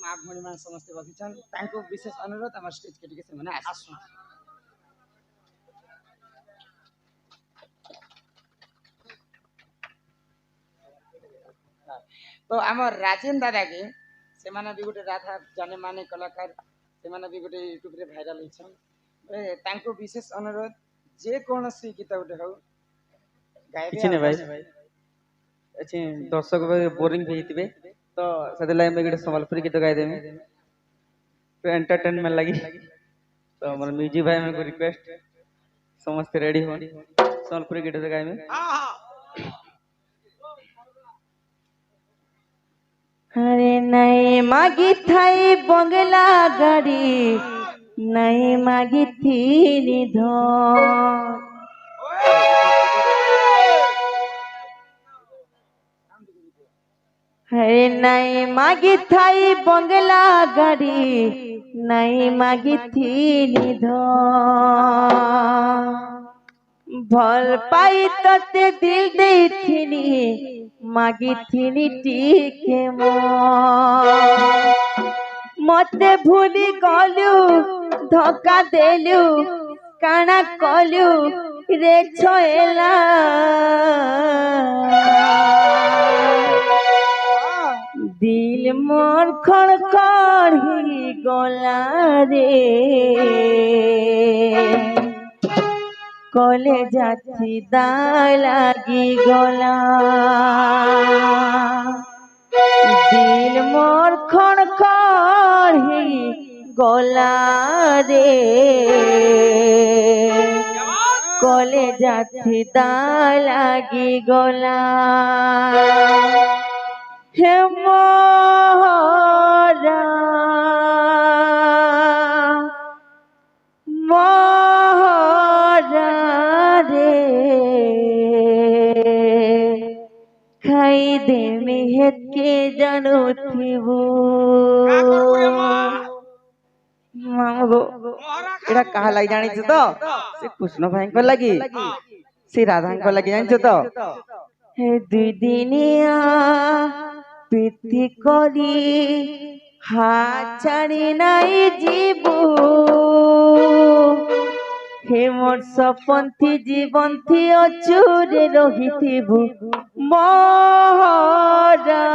মা ভଉଣୀ ମାନେ ସମସ୍ତେ ବସିଛନ୍ ତାଙ୍କୁ ବିଶେଷ ଅନୁରୋଧ ଆମର ଷ୍ଟେଜ କେ ଟିକେ ସେମାନେ ଆସୁ। तो आम राजेन दादा के सेमाने भी गोटे राधा जाने माने कलाकार सेमाने भी गोटे यूट्यूब रे भाइराल होइछन तांको विशेष अनुरोध जे कोनसी गीत गोटे हो गाइबे किछि ने भाई अच्छे दर्शक बोरिंग भी हितबे तो सदे लाइन में गोटे संबलपुरी गीत गाइ देमे तो एंटरटेनमेंट लगी तो हमर म्यूजिक भाई में को रिक्वेस्ट समस्त रेडी हो संबलपुरी गीत गाइमे। अरे नहीं मागी थाई बंगला गाड़ी नहीं मागी थी निधन अरे नहीं मागी थाई बंगला गाड़ी नहीं मागी थी निधन भल पाई तते दिल देथिनी मागी थिनी टीके मते भूली गलु धोखा देलु काना कलु रे छेला दिल मोर खड़खड़ी गला रे कले जाती दाय लागी गला दिल मोर खड़खड़ी गला रे कले जाती दाय लागी गला हे मोरा खाई दे मेहत के जानो थिबो मामगो एटा कहा लागि जानि छ तो से कृष्ण भाई को लगी से राधा को लगी जानि छ तो हे दुई दिनिया प्रीति करी हाथ छाड़ी नहीं जीबू हे मोर सपन थी जीवन थी अचूरे रहिथिबु मोहरा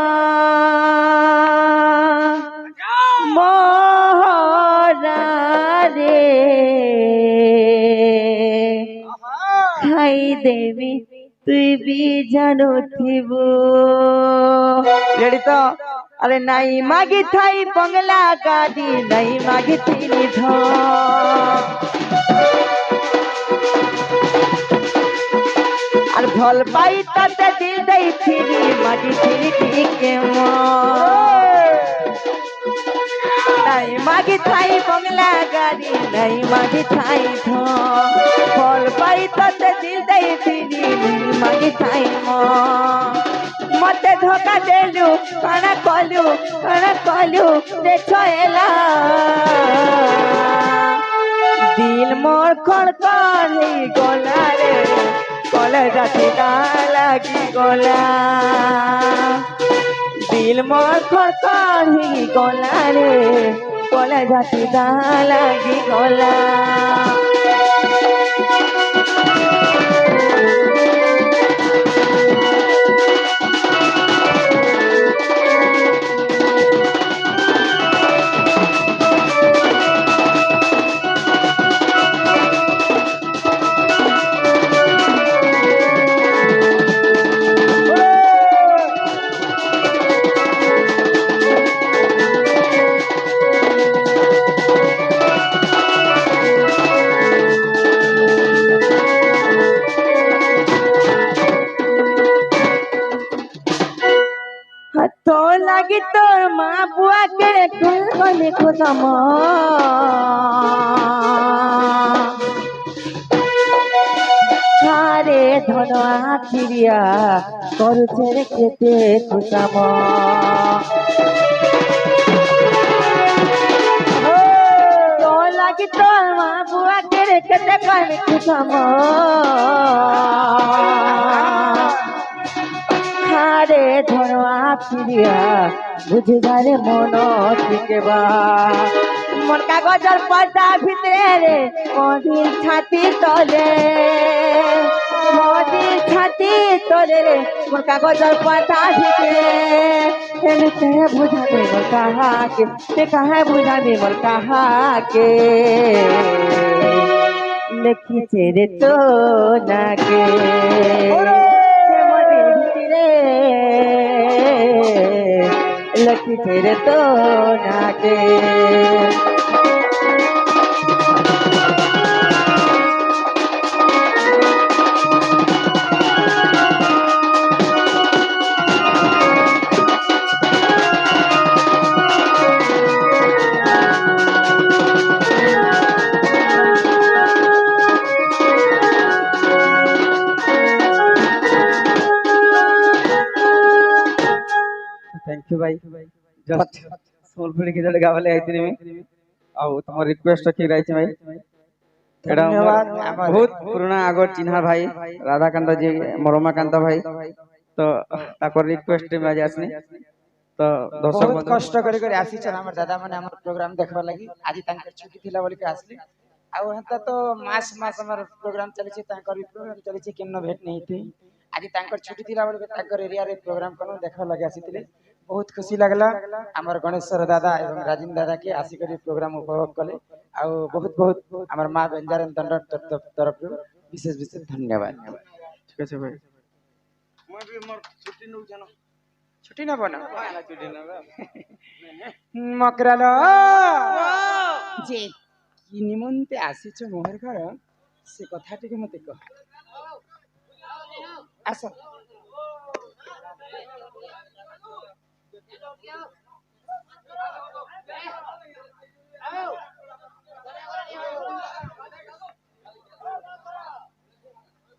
मोहरा रे खाई देवी तुई भी जानो थिबु रेडी तो अरे नहीं मागी थाई बंगला गाड़ी नहीं मागी थी निधन अरे भल पाई तते दिल दई थी मागी थी ठीक नहीं मागी थाई बंगला गाड़ी नहीं मागी थाई भल पाई तते दिल दई थी मागी थाई मते धोखा देलु काना कलु देखला दिल मोर खड़खड़ी गला रे कले जाती लागी गला दिल मोर खड़खड़ी गला रे कले जाती लागी गला तो लगी तोर माँ बुआ के कने खुदम सारे धनवा चिड़िया करुछे केते खुदम तो लगी तोर माँ बुआ के केते कने खुदम रे धनवा चिड़िया বুঝি যারে মন থেকে বা মোর কাগজের পাতা ভিতরে রে মদির ছাতি তলে মদির ছাতি তলে রে মোর কাগজের পাতা ভিতরে এনে কে বুঝাবে মোর কাহাকে তে কাহে বুঝাবে মোর কাহাকে লিখিছে রে তো নাকে মদির ভিতরে লিখিছে রে তো নাকে थैंक यू भाई जस्ट सोलपुरी की जड़े गावले आइतनी में आउ तुम रिक्वेस्ट रखी रही भाई एडा धन्यवाद। बहुत पुराना आगो चिन्हा भाई राधाकांत जी मरमाकांत भाई तो ताकर रिक्वेस्ट में आज आसनी तो दर्शक बहुत कष्ट कर आसी छन हमर दादा माने हमर प्रोग्राम देखबा लागि आज तांकर छुट्टी थिला बोली के आसली आउ हता तो मास मास हमर प्रोग्राम चली छी तांकर प्रोग्राम चली छी केनो भेट नहीं थी आज तांकर छुट्टी थिला बोली के तांकर एरिया रे प्रोग्राम कोनो देखबा लागि आसीतिले बहुत खुशी लागला हमर गणेश्वर दादा एवं राजीव दादा के आसी करी प्रोग्राम उपभोग कले आउ बहुत बहुत हमर मां बेंजारन दंड तरफ विशेष विशेष धन्यवाद। ठीक है भाई मैं भी मोर छुट्टी न जानो छुट्टी ना बना छुट्टी न मकरालो जे कि निमंते आसीछ मोहर घर से कथा टिके मते कह आस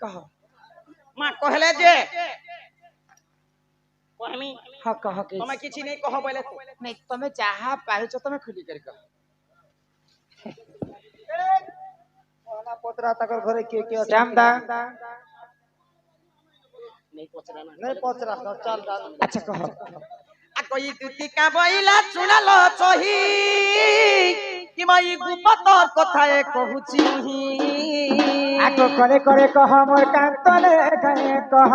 कह मां कहले जे कहमी हाँ कह के तमे किछि नहीं कह बोले नहीं तमे चाहा पारुछ तमे खुली कर कह पोतरा तकर घरे के श्याम दा नहीं पचरा ना नहीं पोतरा चल डाल अच्छा कह आ कोई दुती का बइला सुनलो सही कि मई गुपतर कथाए कहूची आको करे करे कह मोर कांतले करे कह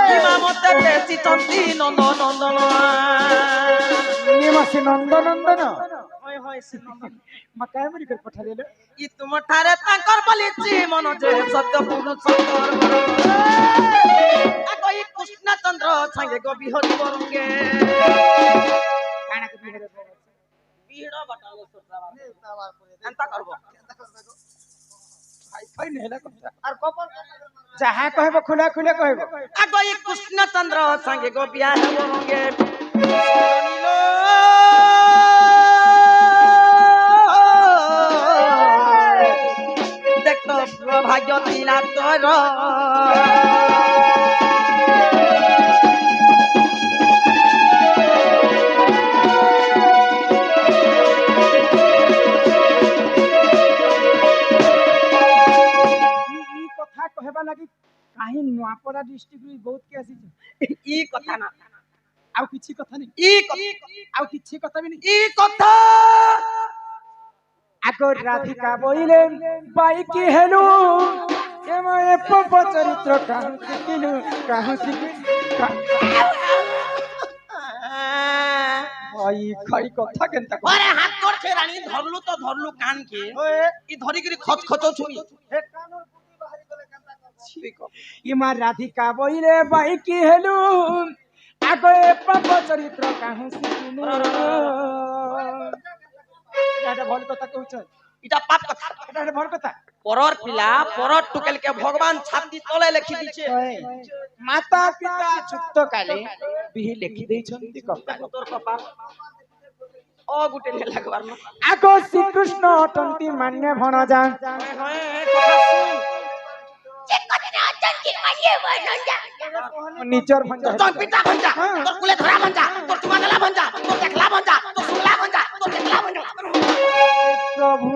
कि मा मते देसी चंदी नंद नंदन निमसी नंद नंदन होय होय मकाय मरी कर पठा देले इ तुम ठारे तांकर बलिची मन जे सत्य पुरुष सुंदर आ कोई कृष्ण चंद्र संगे गो बिहरी बरंगे काना के बिहरे बिहड़ बटालो सोटरा एंता करबो भाई भाई नेला कथा और कपर जहां कहबो खुला खुला कहबो आ कोई कृष्ण चंद्र संगे गो बियाह बरंगे नीलो देखो भाग्य दिला तोर ई कथा कहबा लागि काहे नुआपड़ा डिस्ट्रिक्ट रे बहुत के आसी ई कथा ना आउ किछि कथा नहीं आउ किछि कथा भी नहीं ई कथा आगो राधिका बोइले बाई की हेलु ए मोए पप चरित्र काहु सिकिनु भाई खाई कथा केनता अरे हाथ कर छे रानी धरलू कान के ई धरी गिरी खच खचो छुई हे कानून बुद्धि बाहरी गले कंता ई मार राधिका बोइले बाई की हेलु आगो ए पप चरित्र काहु सिकिनु याटा भल कथा कहउछ इटा पाप कथा एटा भल कथा परर पिला परर टुकेल के भगवान छाती तले लिखि दिछे माता पिता छुट्ट काले बिहि लिखि दैछन्ति कथा तोर कपाल ओ गुटे ने लगवार न आगो श्री कृष्ण अटन्ति मान्य भणजा होय कथा सुन निचर भंजा तोर पिता भंजा तोर कुले धरा भंजा तोर तुमागला भंजा तोर देखला भंजा तोर सुनला भंजा तोर देखला भंजा प्रभु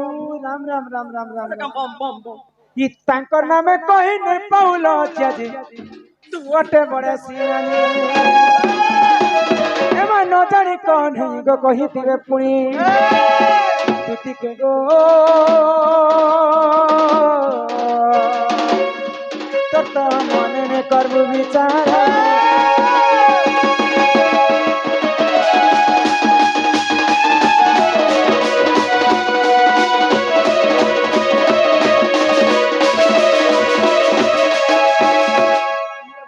राम राम राम राम राम राम बम बम बम ई तांकर नामे कहि नै पाउलो ज्याजी तू अटे बड़े सियानी एमा न जाने कौन है गो कहिथिबे पुणी तुतिके गो तत मने ने करबु विचार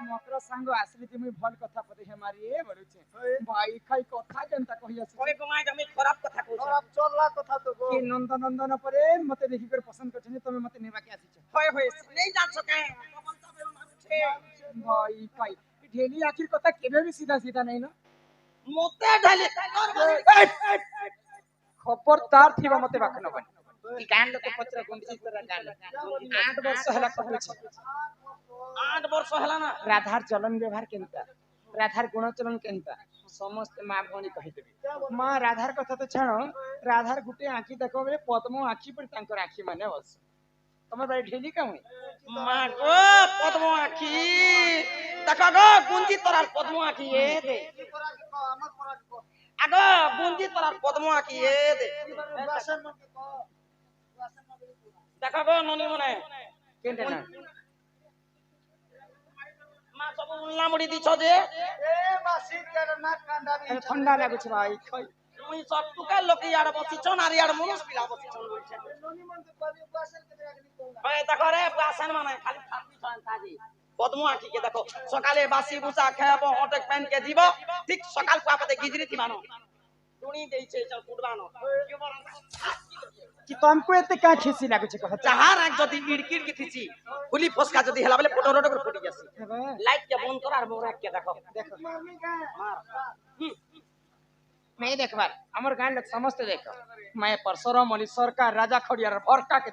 मकर संग आसली जे मुई भल कथा पते हे मारी ए बरुचे भाई खाई कथा केनता कहि आसी ओए गुमाय जमी खराब कथा कहू और अब चलला कथा तो गो कि नंदन परे मते देखि कर पसंद करछनी तमे मते नेबा के आसी होय होय नहीं जान सके बोलता बे मारू भाई भाई ढेली आखिर कथा केबे भी सीधा सीधा नहीं ना मोते ढाली खबरदार थिबा मते बाखन बन ई गान लोक पत्र गुंडी तरह गान 8 वर्ष हला कहू छ 8 वर्ष हला ना राधार चलन व्यवहार केनता राधार गुण चलन केनता समस्त मां भणी कहि देबी मां राधार कथा तो छाणो राधार गुटे आंखी देखो बे पद्म आंखी पर तांकर आंखी माने बस तमर भाई ढेली का हुई मां गो पद्म आखी देखो गो गुंजी तोरार पद्म आखी ए दे तोरा के को हमर तोरा के को आगो गुंजी तोरार पद्म आखी ए दे वासन मन के को वासन मन के देखो गो ननी मने केनता ना मां सब उल्ला मुड़ी दिछो जे ए बासी तेर नाक कांडा भी अरे ठंडा लागु छ भाई खै तुई सब टुका लोक यार बसिछो नारी यार मनुष पिला बसिछो बोलछे नोनी मन के पानी वासन के राखनी को ओए देखो रे बासन माने खाली फाटी छन ताजी पद्म आखी के देखो सकाले बासी बुसा खाबो हटक पेन के जीव ठीक सकाल को आपते गिजरी थी मानो टुणी देई छे चल फुटबानो कि तुमको एते का खिसी लागु छ कहत जहार एक जदी इड़किड़ की थीसी फुली फसका जदी हला बेले फोटो रोटो कर फुटी जासी लाइट के बंद कर और मोरा के देखो देखो मम्मी का मार मैं देख बार हमर गान लोग समस्त देखो मैं परशुराम अली सरकार राजा खड़ियार भरका के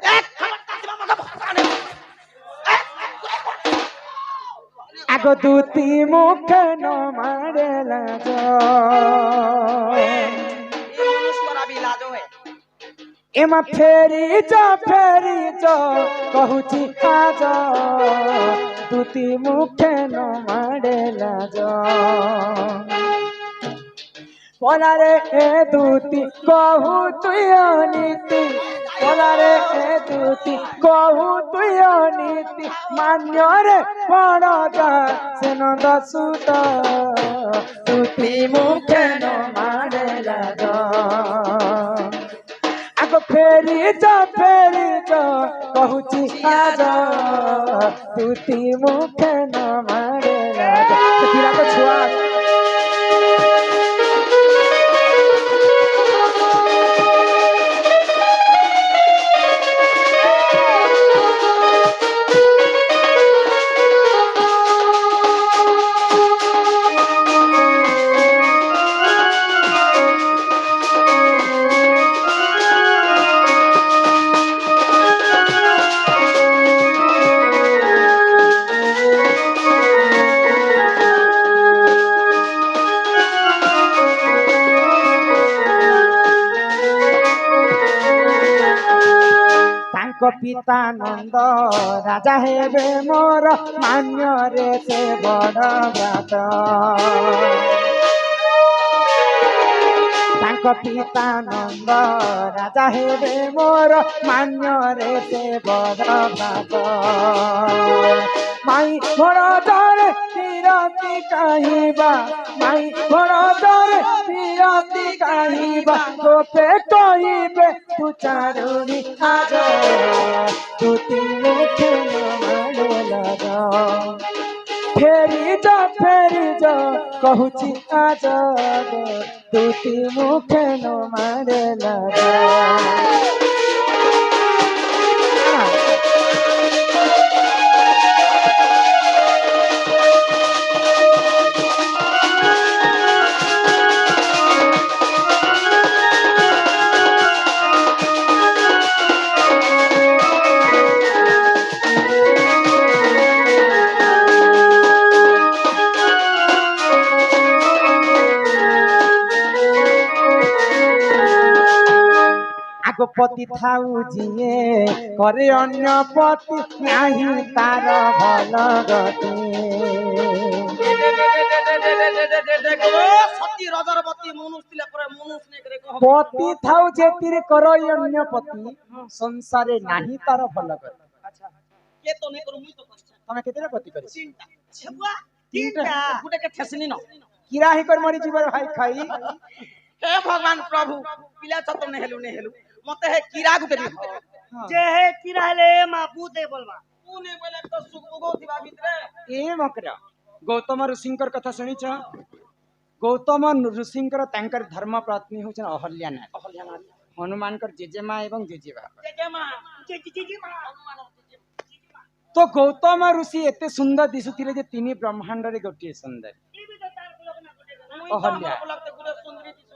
आगो दूती मुख न मारेला जो ये मनुष्य करा भी लाजो है एमा फेरी जो कहूची आज दूती मुख न मारेला जो बोलारे ए दूती कहू तुय नीति बोलारे ए दूती कहू तुय नीति मान्य रे पड़ जा से नंद सुत दूती मुखे न मारे लाग आगो फेरी जा कहूची आज दूती मुखे न मारे लाग फिरा को छुआ पिता नंद राजा हेबे मोर मान्य रे से बड़ व्रत तांको पिता नंद राजा हेबे मोर मान्य रे से बड़ व्रत माई मोर डरे तीरती कहिबा माई मोर डरे तीरती कहिबा गोपे कहिबे तू चारुणी आज तू मुख मारे लगा फेरी जा कहूची आज तू मुख न मारे लगा ଆଗ ପତି ଥାଉ ଯିଏ କରେ ଅନ୍ୟ ପତି ନାହିଁ ତାର ଭଲ ଗତି। ସତୀ ରଜର ପତି ମନୁଷ ଥିଲେ ପରେ ମନୁଷ ନେଇକରେ କହ ପତି ଥାଉ ଯେତିରେ କର ଅନ୍ୟ ପତି ସଂସାରେ ନାହିଁ ତାର ଭଲ ଗତି। ଆଚ୍ଛା କେ ତ ନେଇ କରୁ ମୁଇ ତ କରିଛ ତମେ କେତେଟା ପତି କରିଛ? ତିନଟା ଛେବୁଆ ତିନଟା। ତିନଟା ଗୁଟେ କେ ଠେସନି ন କିରା ହିଁ କରି ମରି ଯିବ ଭାଇ ଖାଇ। हे भगवान प्रभु पिला छतो ने हेलु मते हे कीड़ा गुटे दी जे हे किरा ले मापू दे बोलवा तू ने बोले तो सुगो थिबा भितरे ए मकरा गौतम ऋषिंकर कथा शुणिछ? गौतम ऋषिंकर तांकर धर्म पत्नी होछन अहल्या नारी। हनुमानकर जेजेमा एवं जेजेबाबा। जे मां जी मां हनुमान तो गौतम ऋषि एते सुंदर दिसुथिले जे तिनी ब्रह्मांड रे गोटिए सुंदर। ई भी तो तार लोग ना गुटे मुई तो अहल्या। हमर लगते गुटे सुंदरी दिसु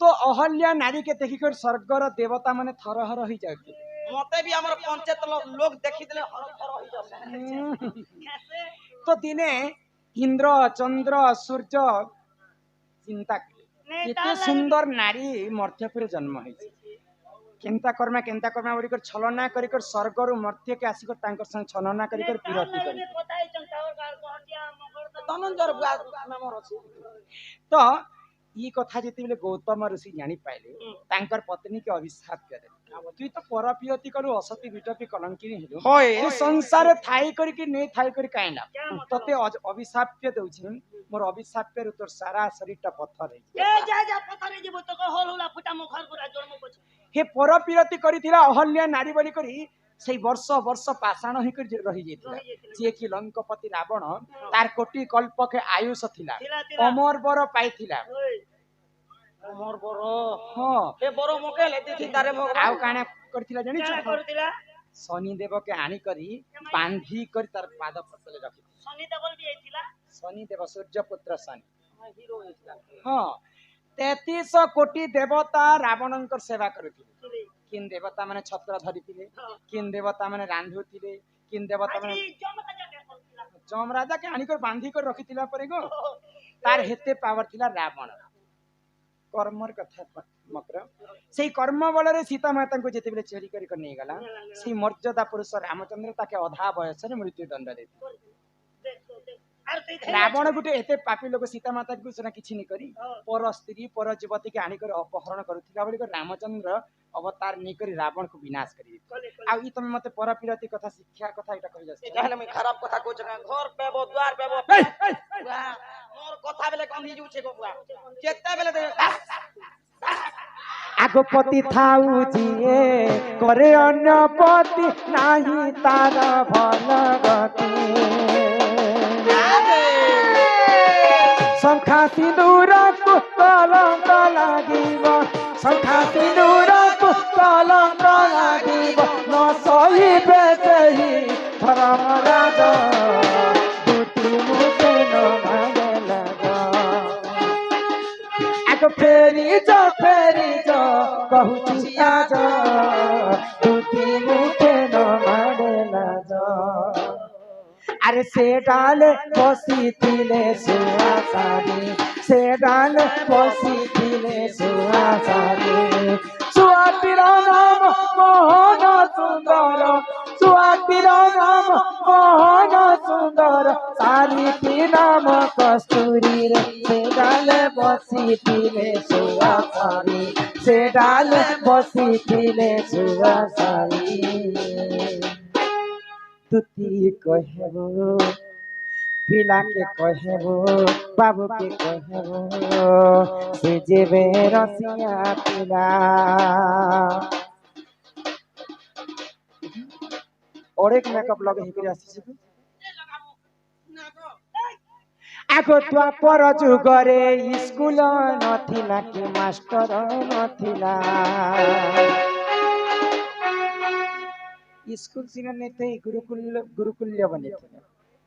तो अहल्या नारी के देखिकर स्वर्गर देवता माने थरहर हो जाते। मते भी हमर पंचायत लोग देखि देले हर हर होई जसे कैसे तो दिने इंद्र चंद्र सूर्य चिंता नहीं, केते तार सुंदर नारी मर्त्य पर जन्म है। केंता कर्मा बोलिकर छलना करिकर स्वर्गर मर्त्य के आसिकर तांकर संग छलना करिकर पिरती करी। बताई चंतावर कार कोहटिया मगर तो धनंजर बुआ नाम अछि तो ई कथा जेते गौतम ऋषि जानी पाइले तांकर पत्नी के अभिशाप करे तू तो परपियति करू असती विटपी कलंकिनी हेलु होय तू संसार थाई करी कि नै थाई करी काइला तते अभिशाप्य दउछि मोर अभिशाप्य रे तोर सारा शरीरटा पत्थर है। ए जा पथरे जीव तो होल होला फुटा मुखर पुरा जन्म पछ हे परपिरति करिथिला अहल्या नारी बोली करी सेई वर्ष वर्ष पाषाण होई कर रही जेतिला जे कि लंकापति रावण तार कोटि कल्प के आयुष थिला अमर बर पाइथिला। अमर बरो हां ए बरो मके लेती थी तारे आउ भगवान काना करथिला जानि क्या छ करतिला शनि देव के आनी करी बांधी कर तार पाद पतले रखी। सनी देवल भी आइतिला शनि देव सूर्य पुत्र शनि हीरो होइला हां 33 कोटी देवता रावणंकर सेवा करथिले। किन देवता माने छत्र धरिथिले किन देवता माने रांधुथिले किन देवता माने जम का जाके करतिला जम राजा के आनी कर बांधी कर रखिथिला परे गो तार हेते पावर थिला रावण कर्मर कथा मकर सेई कर्म बल रे सीता माता को जेते बेले चोरी करी कर नै गला सेई मर्यादा पुरुष रामचंद्र ताके अधा बयस रे मृत्यु दंड देथि। देखो अरे तो रावण गुटे एते पापी लोक सीता माता को सना किछि नै करी पर स्त्री पर युवती के आनी कर अपहरण करूथिला बोली कर रामचंद्र अवतार नै करी रावण को विनाश करी आ ई तमे मते परपिरति कथा शिक्षा कथा एटा कहि जस जाहले मैं खराब कथा को जगह घर पेबो द्वार पेबो बुआ मोर कथा बेले कंधी जू छे बुआ केते बेले दे आगो पति थाउ जिए करे अन्य पति नाही तार भल गति। शंखा सिंदूर को कलंक लागिब शंखा सिंदूर को कलंक लागिब न सहिबे सेहि धर्मराज दुति मुखे न मागे लगा। आगो फेरी जो बहुची आज दुति मुखे न मागे लगा। अरे से डाल बसी थिले सुहासानी से डाल बसी थिले सुहासानी सुहातीर नाम मोहन सुंदर सुहातीर नाम मोहन सुंदर सारी नाम कस्तूरी रे से डाल बसी थिले सुहासानी से डाल बसी थिले सुहासानी। तुती कहेबो पिला के कहेबो बाबू के कहेबो से जेबे रसिया पिला। और एक मेकअप लगे ही करी आसी आगो द्वापर जुगरे स्कूल नथिला कि मास्टर नथिला स्कूल सिना नहीं थे गुरुकुल्य बने थे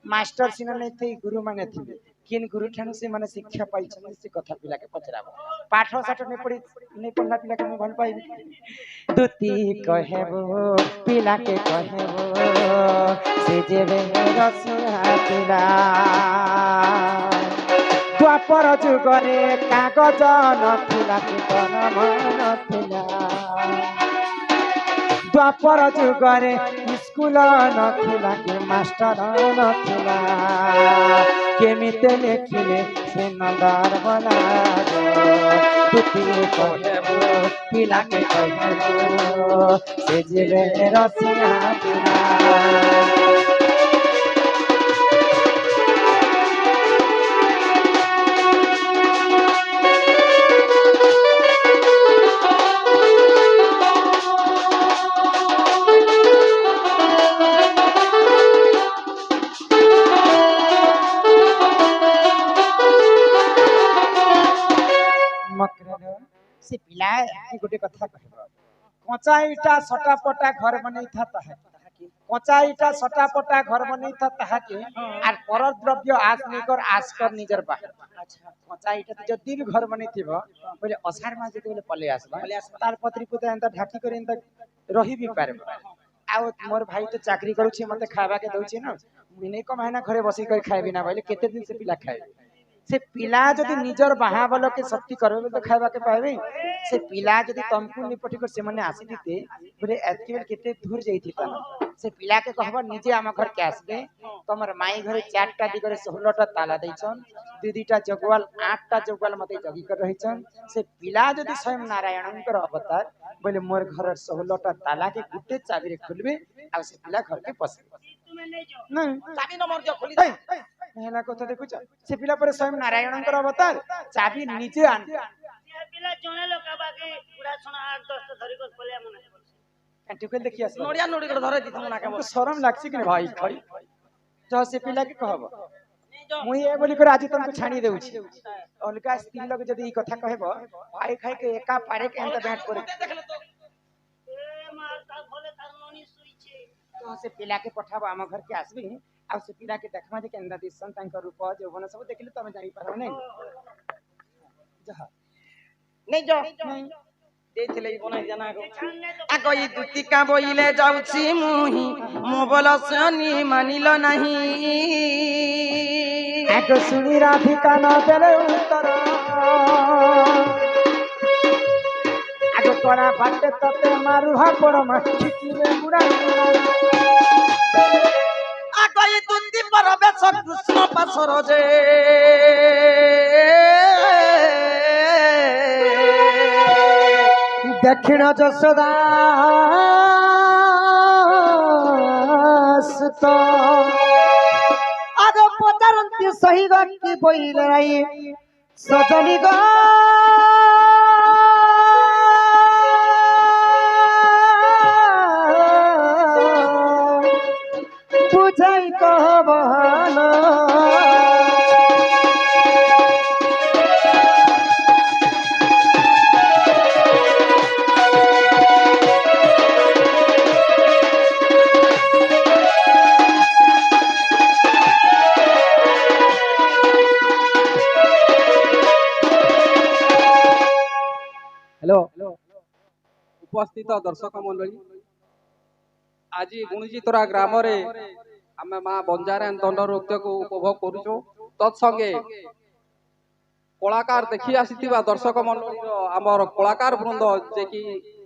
मास्टर सिना नहीं थे गुरु माने थे किन गुरु ठानु से माने शिक्षा पाई छन से कथा पिला के पचराबो पाठ साठ नहीं पढ़ी नहीं पढ़ला पिला के भल पाई दुती कहेबो पिला के कहेबो से जेबे रसिया पिला ଦ୍ୱାପର ଯୁଗରେ କାଗଜ ନଥିଲା କି କଲମ ନଥିଲା ଦ୍ୱାପର ଯୁଗରେ ସ୍କୁଲ ନଥିଲା କି ମାଷ୍ଟର ନଥିଲା କେମିତି ଲେଖିଲେ ସେ ନନ୍ଦର ବଲାଗ ତୁତିରେ କହିବୁ ପିଲାକେ କହିବୁ ସେ ଯିବେ ରସିଆ ପିଲା से पिला गोटे कथा कहब कचा इटा सटापटा घर बनई था कचा इटा सटापटा घर बनई था आर पर द्रव्य आस निकर आस कर निजर बाहर अच्छा कचा इटा तो जदी भी घर बनई थिबो बोले असार मा जदी बोले पले आसबा तार पत्री पुता एंता ढाकी कर एंता रही भी पारबो आ मोर भाई तो चाकरी करूछि मते खाबा के दउछि न मिने को महीना घरे बसी कर खाइबी ना बोले केते दिन से पिला खाइ से पिला जदि निजर बाहा बल के शक्ति करबे तो खाइबा के पाइबे से पिला जदि तमकु निपटी कर से माने आसी दिते बोले एतके बेल केते दूर जइथिता से पिला के कहबो निजे आम घर के आसबे तमर माई घरे 4टा दिगरे 16टा ताला दैछन दीदीटा जगवाल 8टा जगवाल मते जगी कर रहिछन से पिला जदि स्वयं नारायणकर अवतार बोले मोर घर 16टा ताला के गुटे चाबी रे खुलबे आ से पिला घर के पसबे नहीं चाबी नंबर जो खोली दे हेला कथा देखुछ से पिला पर स्वयं नारायणकर अवतार चाबी नीचे आन पिला जणे लोक बाकी पूरा सोना 8-10 तो धरी को पले मने एंटिकल देखि आस नोडिया नोडी कर धरे दिथु ना के हमको शरम लागछि कि भाई खई तो से पिला के कहब मुई ए बोली कर आज तुमको छाणी देउछि अलगा स्त्री लोग जदी ई कथा कहबो भाई खाई के एका पारे के अंत बैठ करे देख ले तो ए मार ता भले तार ननी सुइछे तो से पिला के पठाबो हम घर के आसबी आ से पिला के देखमा जे केंदा दिसन तांकर रूप यौवन सब देखले तमे जानि पारो नै जहा नहीं जो नहीं देथिले बनाई जना को आ गई दुतिका बोइले जाउछि मुही मो बोला सनी मानिलो नहीं एक सुनी राधिका न देले उत्तर आगो तोरा बाटे तते मारू हा पर मठिकी में मुरा आ गई दुति पर बेस कृष्ण पासर जे दक्षिण जसोदा सुत आगो पचारंती सही गक्की बोइल राई सजनी ग बुझाई कहबहना हेलो उपस्थित दर्शक मंडली आज गुणिजितरा ग्राम रे आमे मां बंजारा दंड नृत्य को उपभोग करूछु तत्संगे कलाकार देखि आसीथिबा दर्शक मंडली आमर कलाकार वृंद जे कि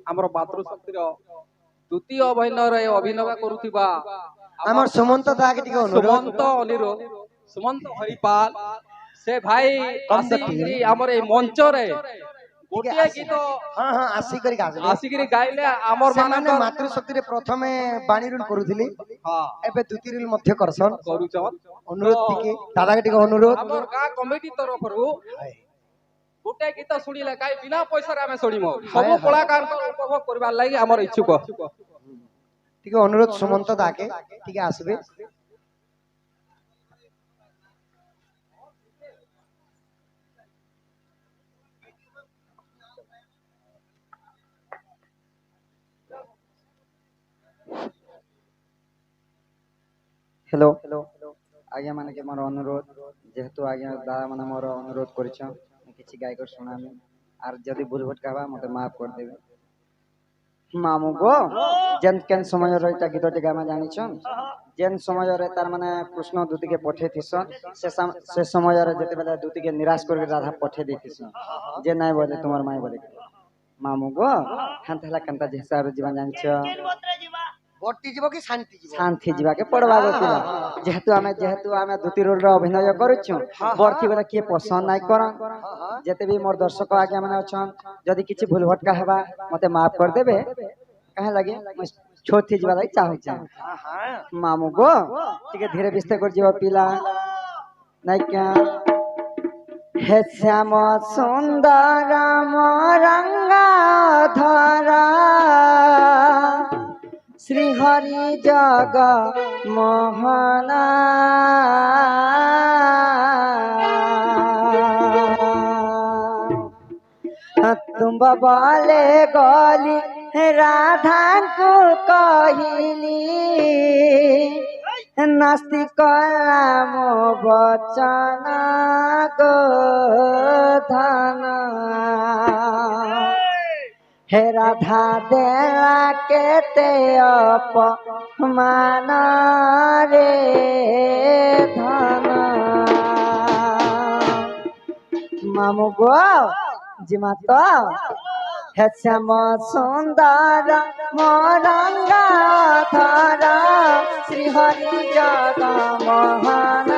आमर मातृशक्तिर द्वितीय अभिनय रे अभिनय करूथिबा हमर सुमंत दाग टिके सुमंत अनिरुद्ध सुमंत हरिपाल से भाई आसी आमर ए मंच रे गोटे गीत हां हां आसी करी गाजले आसिकरी गाइले आमर माने मातृशक्ति रे प्रथमे बाणी रुल करूथिली हां एबे द्वितीय रुल मध्य करसन करूचन अनुरोध टिके दादा के टिके अनुरोध हमर गा कमिटी तरफ रु गोटे गीत सुनिले काई बिना पैसा रे हमें सुनिमो सब कलाकार को उपभोग करबा लागि हमर इच्छुक टिके अनुरोध सुमंत दाके टिके आसबे हेलो आज्ञा माने के मोर अनुरोध जेहेतु आज्ञा दादा माने मोर अनुरोध करिछ किछि गाय कर सुनामी आर जदी बुलभट कहबा मते माफ कर देबे मामू गो जन केन समय रहिता गीत टे गामा जानि छन जेन समय रे तार माने कृष्ण दूती के पठे थिसन से समय रे जते बेला दूती के निराश करके राधा पठे देथिसन जे नाय बोले तुम्हार माई बोले मामू गो हां थला कंता जेसा जीवन जानिछ केन गोत्र जीवा बट्टी जीव कि शांति जीव शांति जीवा के पड़वा गो पिला जेहेतु आमे दूती रोल रे अभिनय करूछु बरथी बेला के पसंद नाय करन जते भी मोर दर्शक आज्ञा माने अछन जदि किछि भूल भटका हेबा मते माफ कर देबे कहे लगे छोटी जीवा लाई चाहू चाहू मामू गो टिके धीरे बिस्ते कर जीवा पिला नाय क्या हे श्याम सुंदर मोरंगा धरा श्री हरि जग मोहना तुम बोले गली राधा को कहली नास्ति कलाम बचन गो धन हे राधा देला केते अपमान रे धन मामू गो जिमा तो हे श्याम सुंदर मोरंगा धरा श्री हरि जग मोहन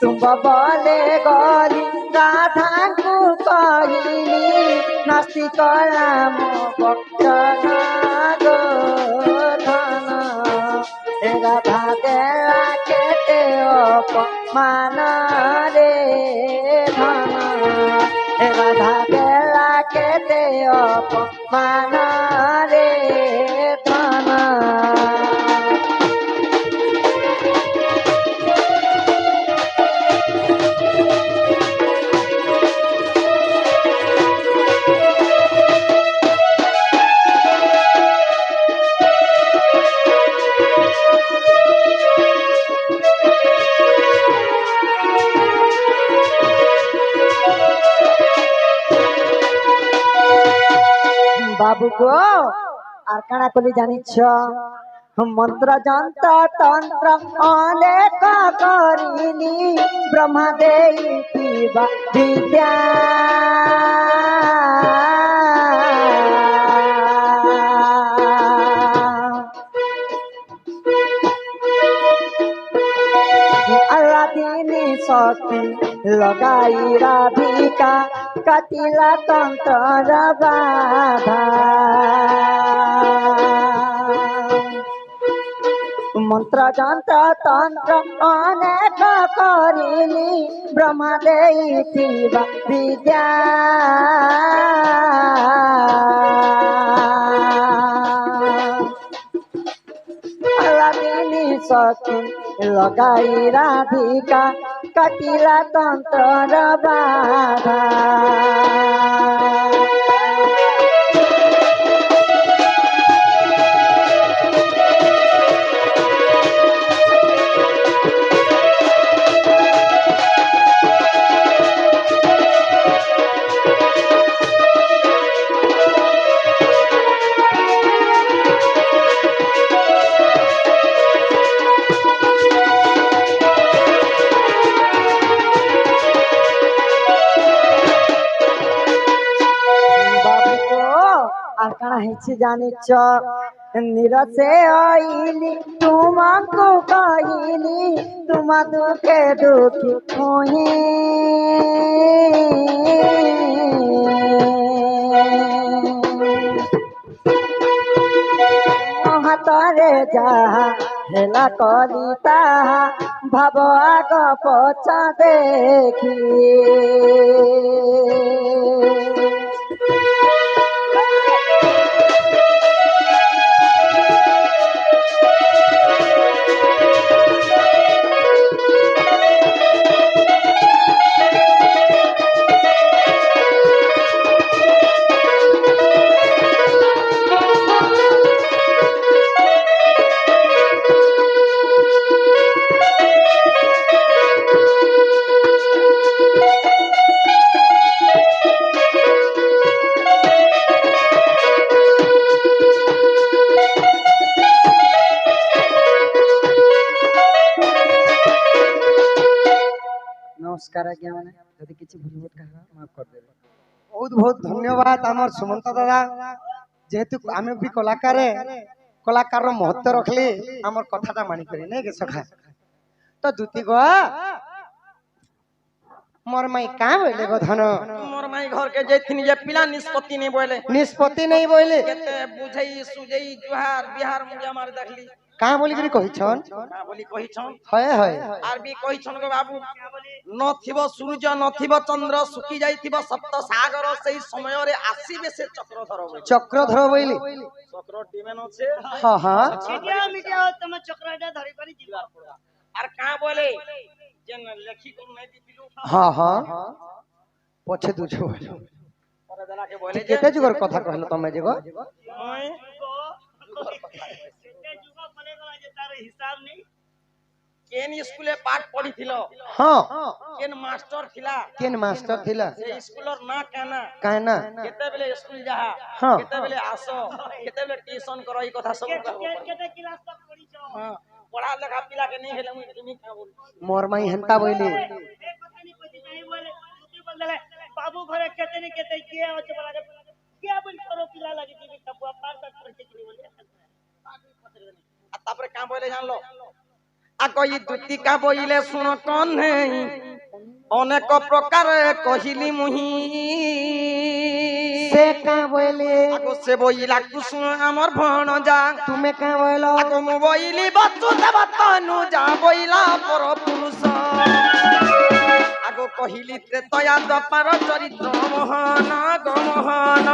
तुम बोले गली राधा को कहली नास्ति कलाम बचन गो धन हे राधा देला केते अपमान रे धन हे राधा देला केते अपमान रे धन बाबू को আর কানা কলি জানিছ मंत्र जंत्र तंत्र अनेक करिनी ब्रह्मा देईथिबा विद्या आराधिनी शक्ति लगाई राधिका कटिला तंत्र बाधा मंत्र जंत्र तंत्र अनेक करिनी ब्रह्मा देईथिबा विद्या आराधिनी शक्ति लगाई राधिका कटिला तंत्र बाधा जानिच निरसे आईली तुमको कहली तुम दुखे दुखी हुई हाथरे जहा हेला कलिता भाव आग पछा देखी नमस्कार आज्ञा मैंने यदि किसी भूल भटका है माफ कर देबे। बहुत बहुत धन्यवाद आमर सुमंत दादा जेहेतु आम भी कलाकार कलाकार महत्व रखली आमर कथाटा मानिक नहीं के सखा तो दुती गो मोर माई का बोले गो धन मोर माई घर के जैथिन जे पिला निष्पत्ति नहीं बोले निष्पत्ति नहीं बोले केते बुझई सुजई जुहार बिहार मुझे मार देखली का बोली करी कहि छन का बोली कहि छन हय हय आर भी कहि छन गो बाबू नथिबो सूर्य नथिबो चंद्र सुखी जाइथिबो सप्त सागर सेही समय रे आसीबे से चक्रधर बोली चक्रधर बोली चक्र डिमेन আছে हां हां मीडिया मीडिया तुम चक्रटा धरी करी जिला आर का बोले जेन लेखी को नहीं दिलु हां हां पछे दुछो पर देला के बोले जे केते जुगर कथा कहलो तमे जेगो ओए केते जुगो बोले गला जे तार हिसाब नहीं केन स्कूले पाठ पढ़ी थिलो हां केन मास्टर थिला केन मास्टर थिला से स्कूलर ना काना काना केते बेले स्कूल जाहा हाँ। केते बेले आसो केते बेले ट्यूशन करो ई कथा सब कहबो केते क्लास तक पढ़ी छो हां पढ़ा लिखा पिला के नहीं हेले मुई नहीं का बोल मोर माई हंता बोली एक पता नहीं पति नहीं बोले दूसरी बोल दले बाबू घरे केते नहीं केते के होचे बोला के बोल करो पिला लगी टीवी कबुआ पार तक पढ़ के बोले आ तापर का बोले जान लो आ कोई दुती का बोइले सुन कोन है अनेक प्रकार कहिली मुही से का बोले आगो से बोइला कुसुम हमर भण जा तुम्हें का बोलो आगो मु बोइली बच्चू देव तनु जा बोइला पर पुरुष आगो कहिली त्रेतया द्वापर चरित्र मोहन गमोहन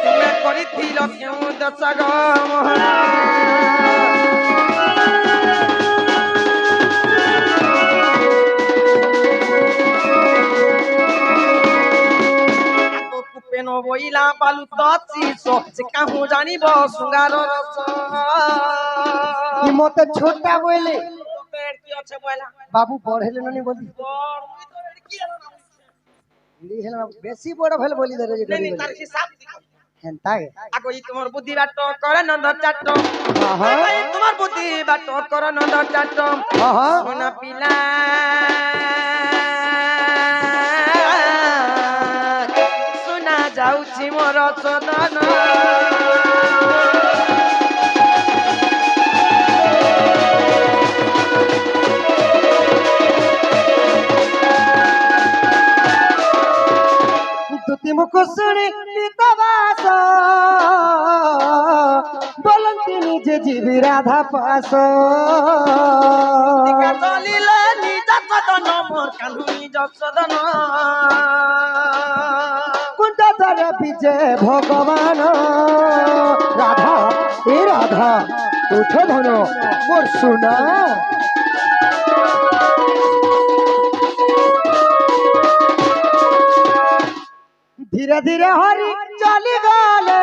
तुमे करिथिल केउ दश गमोहन पेनो बोइला बालू तची सो से काहू जानिब सुंगार रस कि मते छोटा बोले पेड़ की अच्छे बोइला बाबू पढ़ेले नहीं बोली और मुई तो लड़की है ना ली हेला बेसी बड़ भेल बोली दे रे नहीं नहीं तार हिसाब हेंता गे आगो ई तुम्हार बुद्धि बाटो करे नंद चाट हां हां ई तुम्हार बुद्धि बाटो करे नंद चाट हां हां सोना पिला सुना जाउछि मोर सदन दुती मुख सुनी पितवास बोलंती निजे जीवी राधा पास टिका चलिले निज सदन मोर कान्हु निज सदन कुंज दर विजय भगवान राधा ए राधा उठ धनो मोर सुना धीरे धीरे हरि चली गले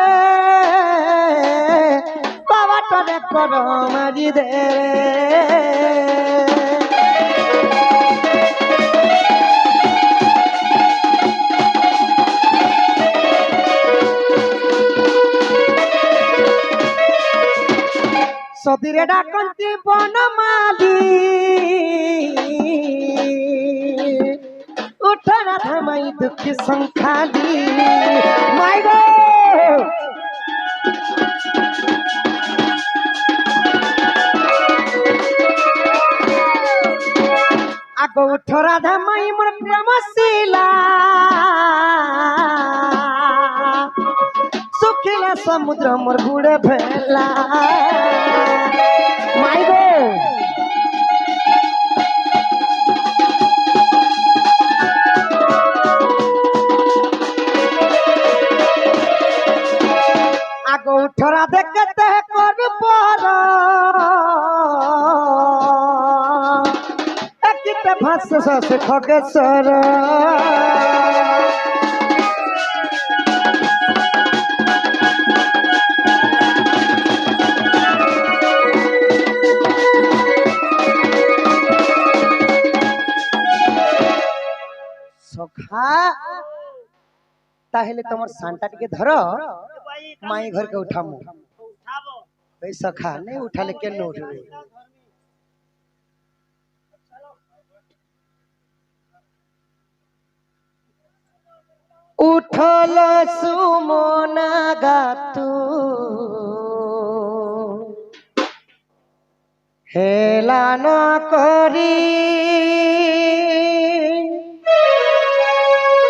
बाबा टने कर मारी दे सदीरे डाकंती बनमाली उठना थमाई दुखी संखाली माय गो आगो उठ राधा माई मोर प्रेम शिला सुखिला समुद्र मोर गुड़े भेला माय गो आगो उठरा देखते कर पर एकते भास सस खगेश्वर सखा ताहेले तमर सांटा टिके धर भाई माई घर के उठामु उठाबो भाई सखा नहीं उठाले के न उठबे উঠল সুমনা গাতু হেলান করি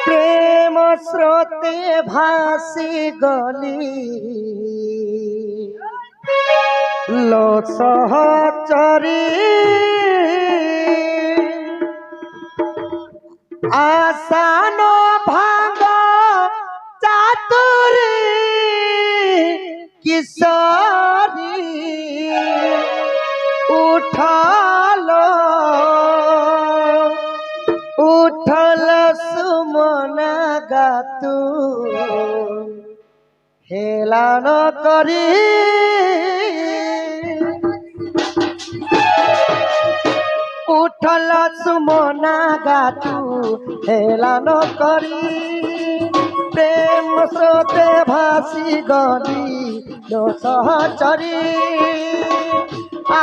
প্রেম স্রোতে ভাসি গলি লো সহচরী আসান ভাঙ্গ চাতুরী কিশোরী উঠল সুমনা গাতু হেলান করি উঠল সুমনা গাতু হেলান করি প্রেম স্রোতে ভাসি গলি সহচরী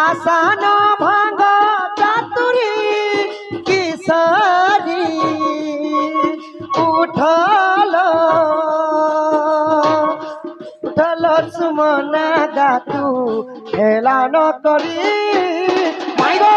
আসান ভাঙ্গ চাতুরী কিশোরী উঠল সুমনা গাতু হেলান করি মাইগো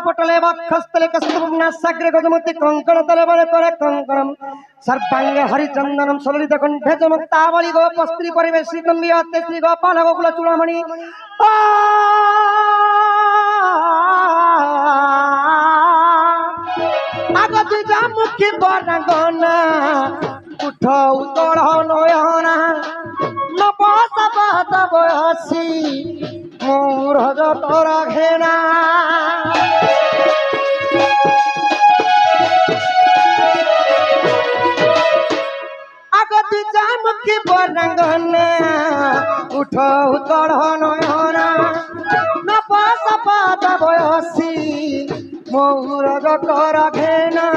पटले वक्षस्थले कस्तूरिना साग्रे गजमती कंकण तले बले करे कंकणम सर्वांगे हरिचंदनम सलित कंठे चमक्तावली गोपस्त्री परिवेशितं विहते श्री गोपाल गोकुल चूड़ामणि आगत जामुखी बरगना उठौ तोड़ नयना नपसपत बयसी मोर जतरा घेना आगती जामुखी बरगना उठौ तोड़ नयना नपसपत बयसी मोर जतरा घेना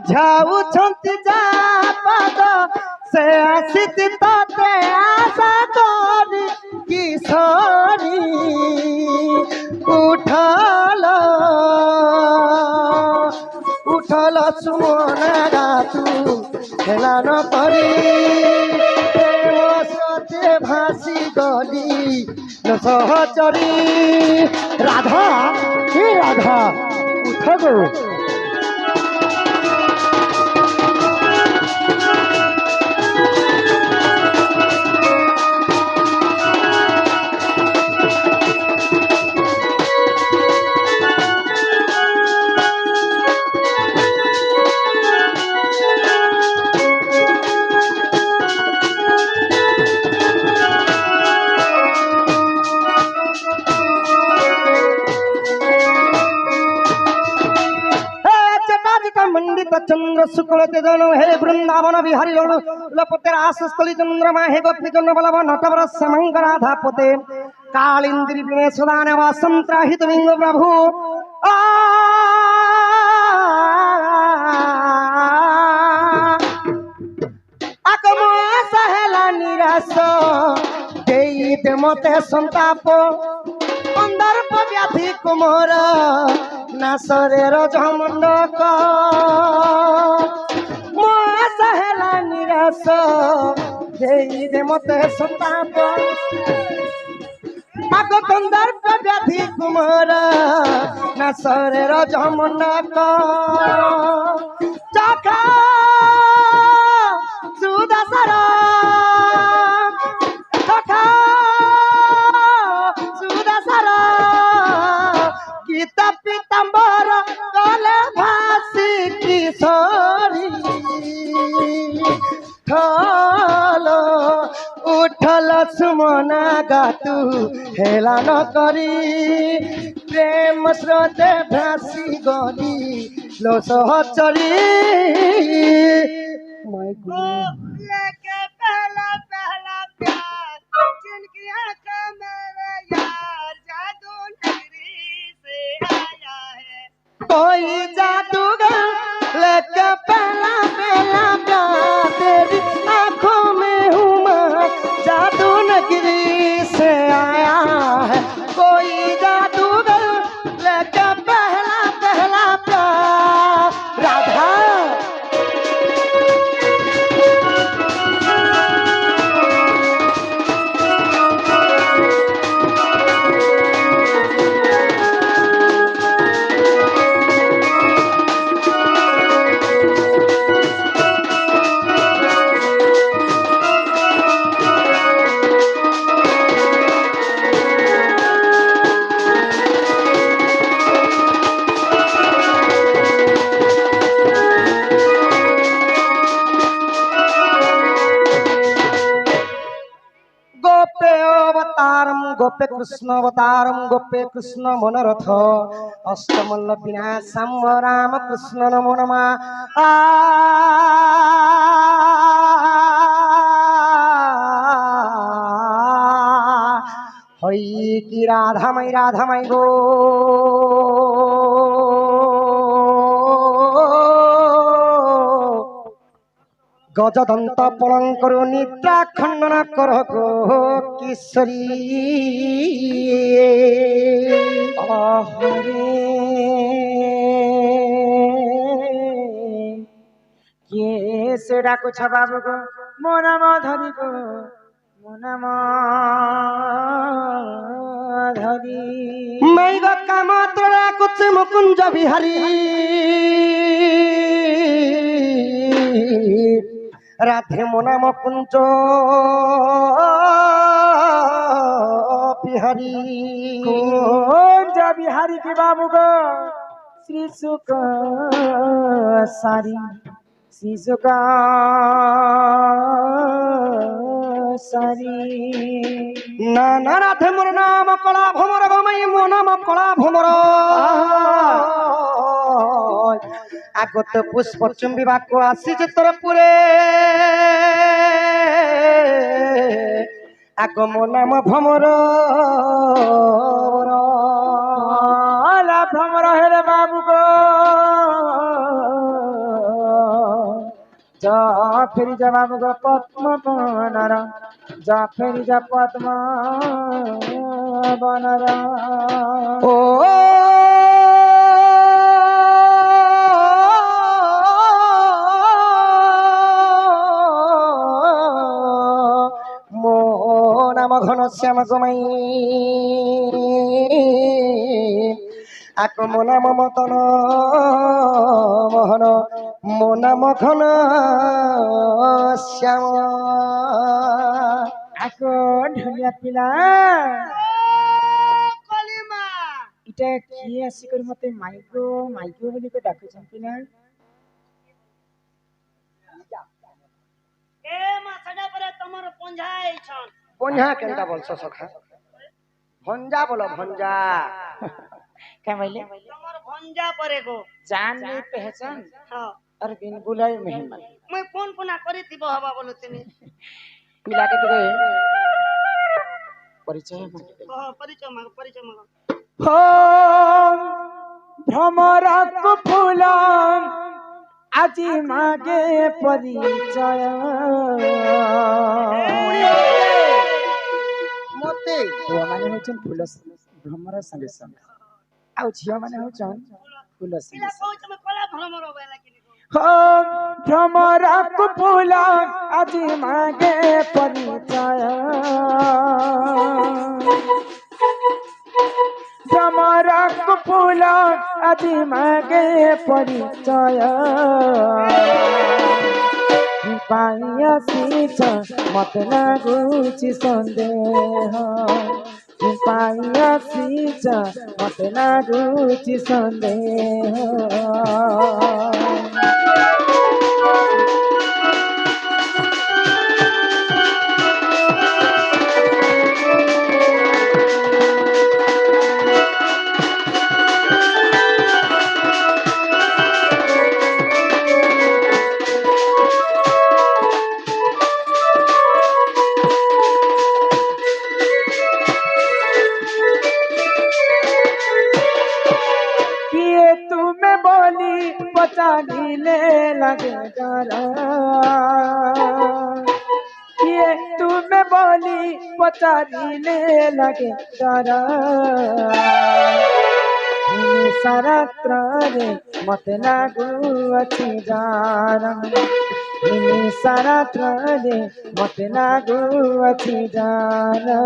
जाऊछंती जा पाद से आसित तते आशा करी किशोरी उठल सुमना गातु हेलान करी प्रेम स्रोते भासी गली सहचरी राधा हे राधा उठ गो चंद्र शुक्ल तेजन हे वृंदावन बिहारी लपते आसस्थली चंद्रमा हे गोपी चंद्र बलव नटवर समंगराधापते कालिंद्री विने सुदान वासंत्राहित लिंग प्रभु आकम सहेला निराश देई मते संताप अंदर्प व्याधि कुमार नासरे रजमंडक सहेला निराश दे मते संताप आग कंदर्प व्याधि कुमार नासरे रजमंडक चखा सुदसर चखा सुदसर উঠল সুমনা গাতু হেলান করি প্রেম স্রোতে ভাসি গলি লোস চরি लेके पहला पहला प्यार जिनकी आंखों में यार जादू नगरी से आया है कोई जादूगर लेके पहला पहला प्यार तेरी आंखों में हूँ मैं जादू नगरी से आया है कोई जादूगर लेके पहला पहला प्यार राधा गोपे अवतारम गोपे कृष्ण अवतारम गोपे कृष्ण मनोरथ अष्टमल्ल विनाशम राम कृष्ण नमो नमः हई की राधामय गो गजदंत पलंकर निद्रा खंडन कर गो किशोरी अहरे किए से डाकुछ बाबू गो मो नाम धरी गो मो नाम धरी मैं गो काम तोरा कुछ मुकुंज बिहारी राधे मो नाम कुंज बिहारी कुंज बिहारी के बाबू गो श्री सुख सारी श्री सुख सारी ना ना राधे मोर नाम कला भमर गमई मो नाम कला भमर আগত পুষ্প চুম্বিবাক আসিছে তোর পুরে আগ মো নাম ভমর ভ্রমর হেরে বাবু গো যা ফেরি যা বাবু গো পদ্ম বনর যা ফেরি যা পদ্ম বনর ও মো নাম ঘন শ্যাম গমাই আক মো নাম মতন মোহন মো নাম ঘন শ্যাম আকো ঢলিয়া পিলা কলিমা ইটা কি আসি করে মতে মাইকো মাইকো বলি কো ডাকুছন পিলা এ মাছটা পরে তোমার পঞ্জাই ছন বন্যা কেনটা বলছো সখা ভঞ্জা বলো ভঞ্জা क्या बोले তোমার ভঞ্জা পরে গো जान नहीं पहचान হ্যাঁ और बिन बुलाए मेहमान মই ফোন ফোনা করে দিব হবা বলো তুমি पिला के तो परिचय मांगे পরিচয় মাগো हो भ्रमरक फूल আজি मागे परिचय মতে पुआ माने होचन फूल भ्रमर संगे संग आउ झिया माने होचन फूल संगे পিলা কও তুমি কলা ভ্রমর বেলা কিনি हो भ्रमरक फूल আজি मागे परिचय भ्रमरक फूल আজি मागे परिचय पाइया सीच मत लाଗୁଛି ସନ୍ଦେହ ପାଇया सीच मत ଲାଗୁଛି ସନ୍ଦେହ लगे डरा ये तुम्हें बोली पचारिले लगे डरा सारा त्रारे मत लागू अच्छी जारा सारा त्रारे मत लागू अच्छी जारा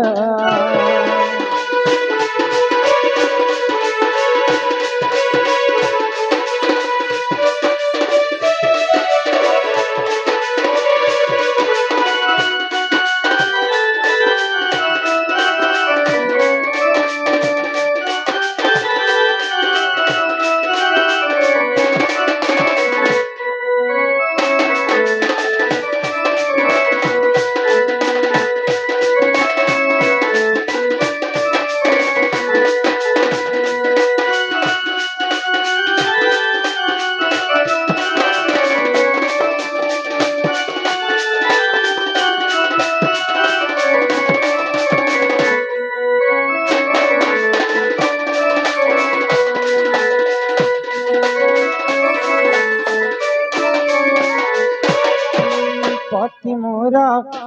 पति मोरा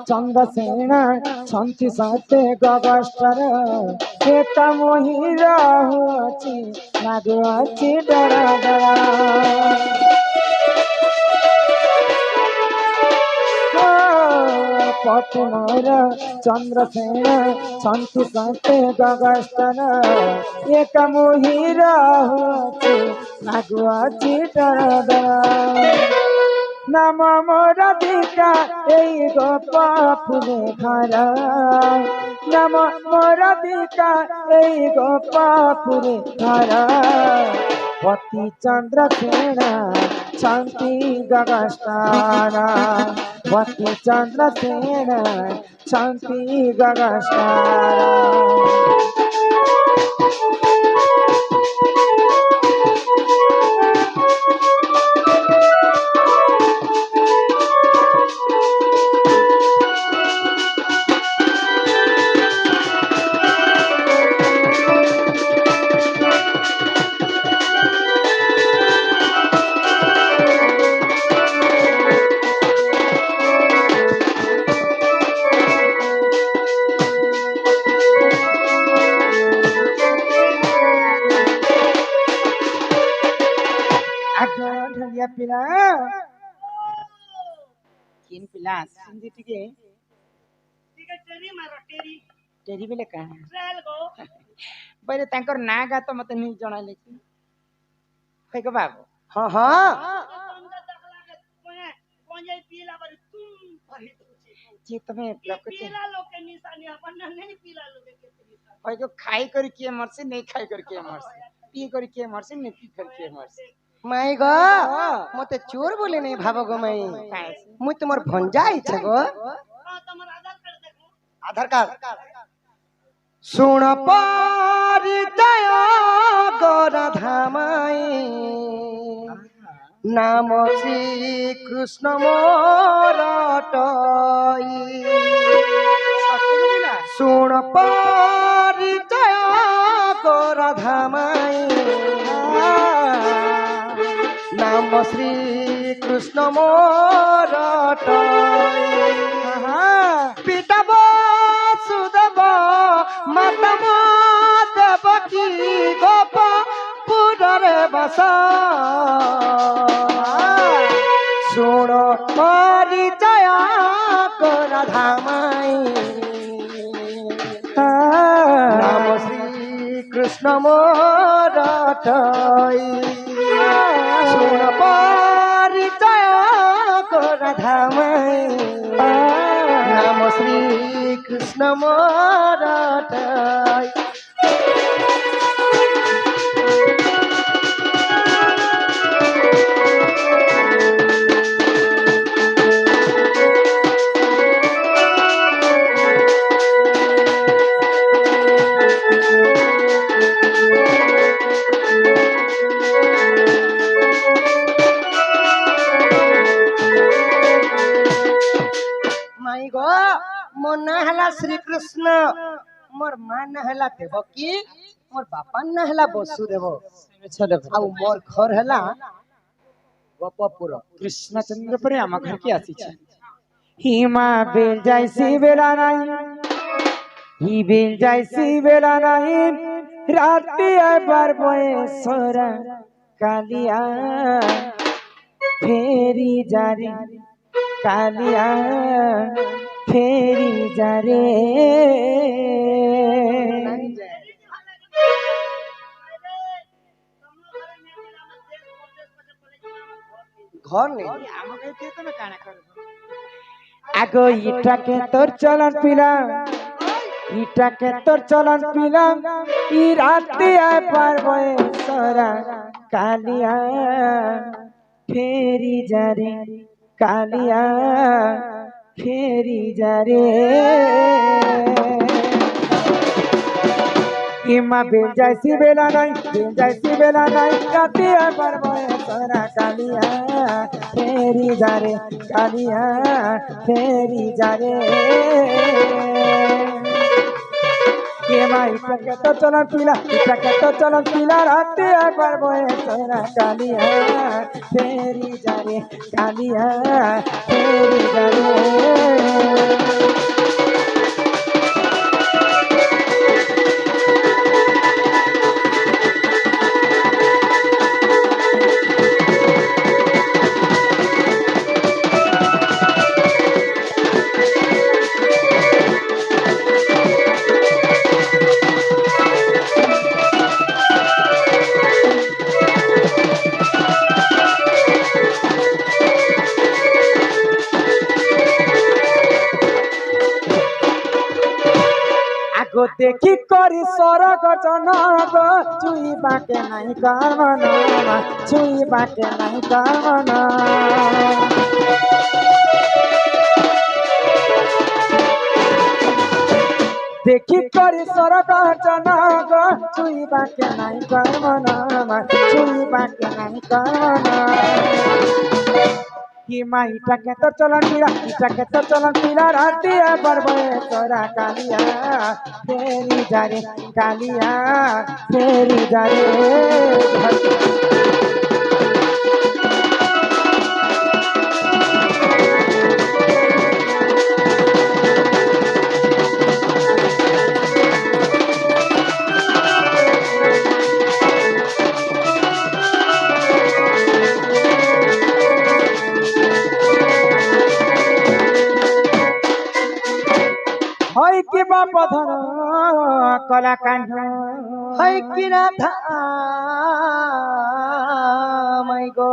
चंद्रसेन छंती साते गगस्टर एक मोहिरा हुआची नागुआची डरा डरा पति मोरा चंद्रसेन छंती साते गगस्टर एक मोहिरा हुआची नागुआची डरा डरा नाम मोरा दिका ए गोपा फुले खारा नाम मोरा दिका ए गोपा फुले खारा पति चंद्रसेन शांति गगस्तारा पति चंद्रसेन शांति गगस्तारा ढलिया पिला किन पिला सिंधी टिके टिके टेरी मारो टेरी टेरी बेले का ट्रेल गो पहिले तांकर ना गा तो मते नहीं जणाले कि है को बाबू हाँ हाँ अंदर दखला के कोने पीला पर तुम भरी जे तमे प्रकृति पीला लोग के निशानी अपन नहीं पीला लोग के निशानी है को खाई कर के मरसे नहीं खाई कर के मरसे पी कर के मरसे नहीं पी कर के मरसे माई गो मते चोर बोले नहीं भाव गो माई मुई तुम्हार भंजा इच्छा गो हां तुम्हारा आधार कार्ड देखो आधार कार्ड सुन परिचय गराधा माई नाम श्री कृष्ण मोर टई सुन परिचय गराधा माई नाम श्री कृष्ण मोर पिता वसुदेव माता देवकी गोप पुरे बस सुन परिचय राधा माई नाम श्री कृष्ण मोर सुन परिचय राधा माई नाम श्री कृष्ण मोर मोर ना हला श्री कृष्ण मोर मां ना हला देवकी मोर बापा ना हला वसुदेव आउ मोर घर हला गोपपुर कृष्णचंद्र पर आम घर के आसी हिमा बेल जाइसी बेला नहीं हि बेल जाइसी बेला नहीं राती आबार बयसरा कालिया फेरी जारे कालिया फेरी जारे घर नहीं आम घर के तो काना कर आगो इटा के तोर चलन पिला इटा के तोर चलन पिला ई राती आए पार बयसरा कालिया फेरी जारे कालिया फेरी जारे इमा बेल जाइसी बेला नहीं बेल जाइसी बेला नहीं राती आए पार बयसरा कालिया फेरी जारे कालिया फेरी जारे ये माई टके तो चलन पीला राती आकर बोए सोना कालिया फेरी जारे कालिया फेरी जारे आगो देखी करी सरग जनक चुई बाके नहीं कामना चुई बाके नहीं कामना देखी करी सरग जनक चुई बाके नहीं कामना चुई बाके नहीं कामना कि माई टके तो चलन पीला राती है बरबे तोरा कालिया फेरी जारे कालिया फेरी जारे হয় কি বাপ ধন কলা কাণ্ড হয় কি না ধামাই গো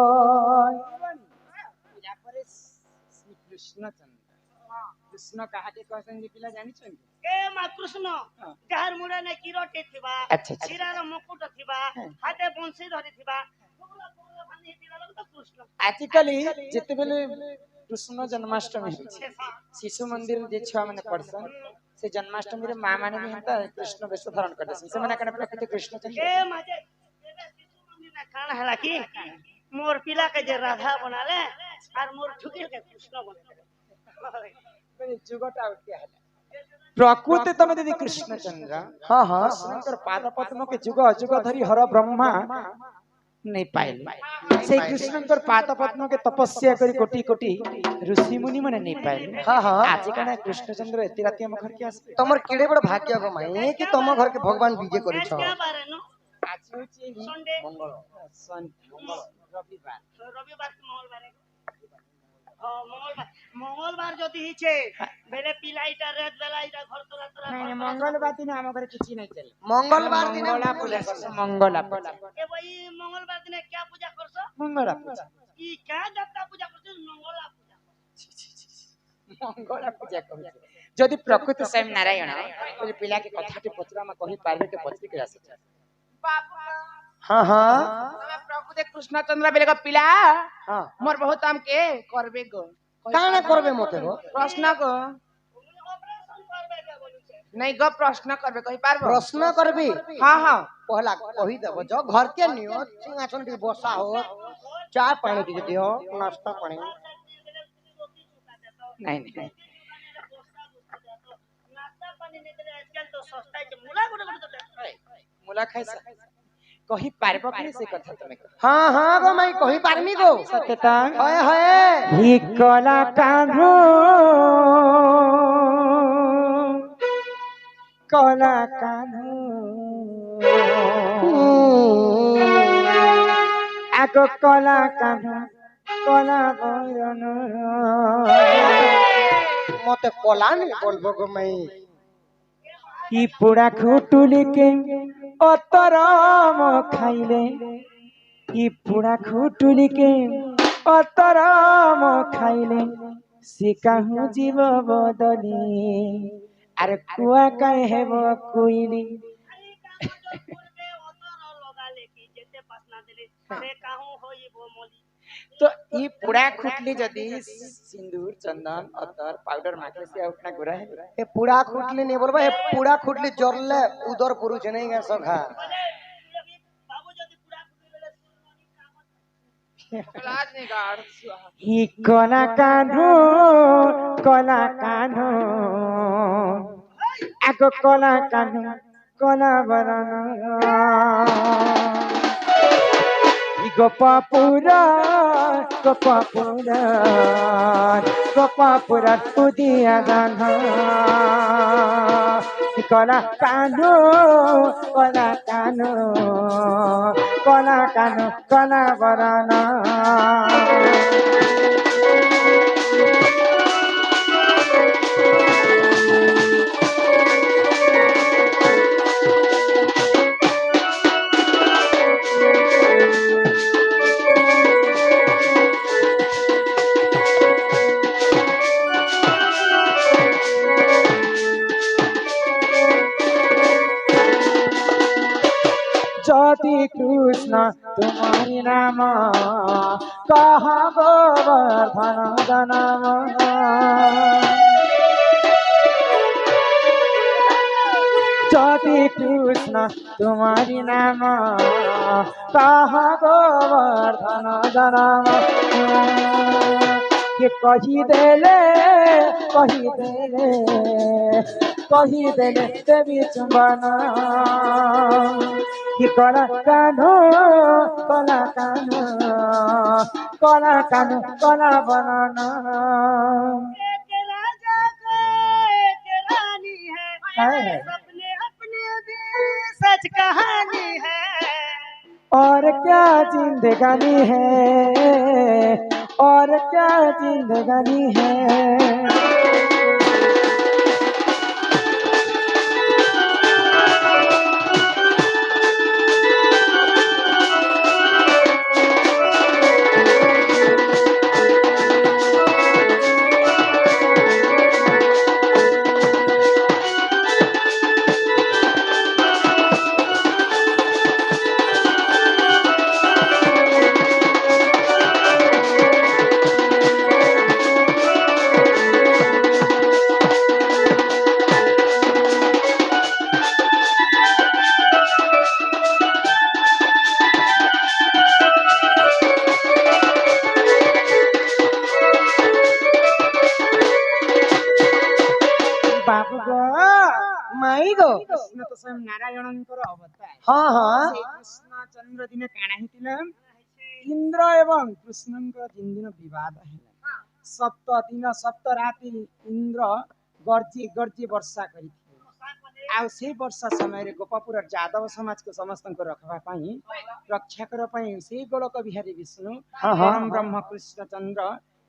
पूजा करे श्री कृष्ण कहा के कहसन जे पिला जानि छन ए मा कृष्ण जहार मुड़ा ने किरोटे थिबा अच्छा, अच्छा। सिरार मुकुट थिबा हाथे बंसी धरि थिबा फुगला फुगला बांधी थिबा लग तो कृष्ण आजिकली जिते बेले कृष्ण जन्माष्टमी होछि शिशु मंदिर जे छुआ माने पढ़सन से जन्माष्टमी रे मां माने भी हंता कृष्ण वेश धारण करसन से माने कने प्रकृति कृष्ण चंद्र ए माजे एबे शिशु मंदिर ना कान हला की मोर पिला के जे राधा बनाले और मोर ठुके के कृष्ण बनाले जुगटा उठिया हला प्रकृति तमे दीदी कृष्ण चंद्र हाँ हाँ कृष्णकर पाद पद्म के जुग अजुग धरि हर ब्रह्मा नहीं पाइल से कृष्णकर पाद पद्म के तपस्या करी कोटि कोटि ऋषि मुनि माने नहीं पाइल हाँ हाँ आज कने कृष्ण चंद्र एति राति हम घर के आसे तमर केड़े बड़ भाग्य गो माई कि तुम घर के भगवान विजय करे आज छ क्या बार है नो आज होछि संडे रविवार रविवार के मंगलवार हां मंगलवार जदी हिचे बेले पिलाइटा रेत बेलाइटा घर तोरा तोरा नहीं मंगलवार दिन हम घर किछि नहीं चले मंगलवार दिन मंगला पूजा करछ मंगला पूजा ए भाई मंगलवार दिन क्या पूजा करछो मंगला पूजा ई क्या देवता पूजा करछो मंगला पूजा मंगला पूजा करू जदि प्रकृति स्वयं नारायण बोले पिला के कथाटे पचरा में कहि पारबे के पचरी के आसे बाबू हाँ हाँ तमे प्रभु दे कृष्ण चंद्र बेले का पिला हाँ मोर बहुत आम के करबे गो काने करबे मते गो प्रश्न गो ऑपरेशन करबे के बोलू छे नहीं गो प्रश्न करबे कहि पारबो प्रश्न करबी हां हां पहला कही देबो जो घर के नियो सिंहासन के बसा हो चाय पानी के दियो नाश्ता पानी नहीं नहीं नाश्ता पानी नहीं दे आजकल तो सस्ता है मुला गुड़ गुड़ तो मुला खाई कही पारबो कि से कथा तमे कह हाँ हाँ गो मैं कही पारमी गो सत्यता हय हय ही कला कान्हो कला कान्हो आगो कला कान्हो कला बरन मते कला नहीं बोलबो गो मैं ই পোড়া খুটুলিকে অতরম খাইলে ই পোড়া খুটুলিকে অতরম খাইলে সে কাহু জীব বদলি আরে কুয়া কাই হেব কুইলি तो ई पुड़ा खुटली जदी सिंदूर चंदन अतर पाउडर माखले से उठना गोरा है ए पूरा खुटली नहीं बोलबो ए पूरा खुटली जोरले उधर पुरुष नहीं गए सखा ই কলা কানো কলা কানো আগো কলা কানো কলা বরণ গোপাপুরা উদিয়া গান কলা কানো কলা কানো কলা কানো কলা বরণ যদি কৃষ্ণ তোমারি নাম কহ গোবর্ধন জনম যদি কৃষ্ণ তোমারি নাম কহ গোবর্ধন জনম কে কহিদেলে দেবী চুম্বন কি কলা কানো কলা কানো কলা কানো কলা বনন एक राजा को एक रानी है अपने अपने भी सच कहानी है और क्या जिंदगानी है और क्या जिंदगानी है बाबू गो माई गो कृष्ण तो स्वयं नारायणଙ୍କର ଅବତାର हाँ हाँ ସେଇ କୃଷ୍ଣ ଚନ୍ଦ୍ର ଦିନେ କାଣା ହେଇଥିଲା ଇନ୍ଦ୍ର ଏବଂ କୃଷ୍ଣଙ୍କ ତିନି ଦିନ ବିବାଦ ହେଲା ସପ୍ତ ଦିନ ସପ୍ତ ରାତି ଇନ୍ଦ୍ର ଗର୍ଜି ଗର୍ଜି ବର୍ଷା କରିଥିଲେ ଆଉ ସେଇ ବର୍ଷା ସମୟରେ ଗୋପାପୁର ଯାଦବ ସମାଜକୁ ସମସ୍ତଙ୍କୁ ରଖିବା ପାଇଁ ରକ୍ଷା କରିବା ପାଇଁ ସେଇ ଗୋଳକ ବିହାରୀ ବିଷ୍ଣୁ ପରମ ବ୍ରହ୍ମ କୃଷ୍ଣ ଚନ୍ଦ୍ର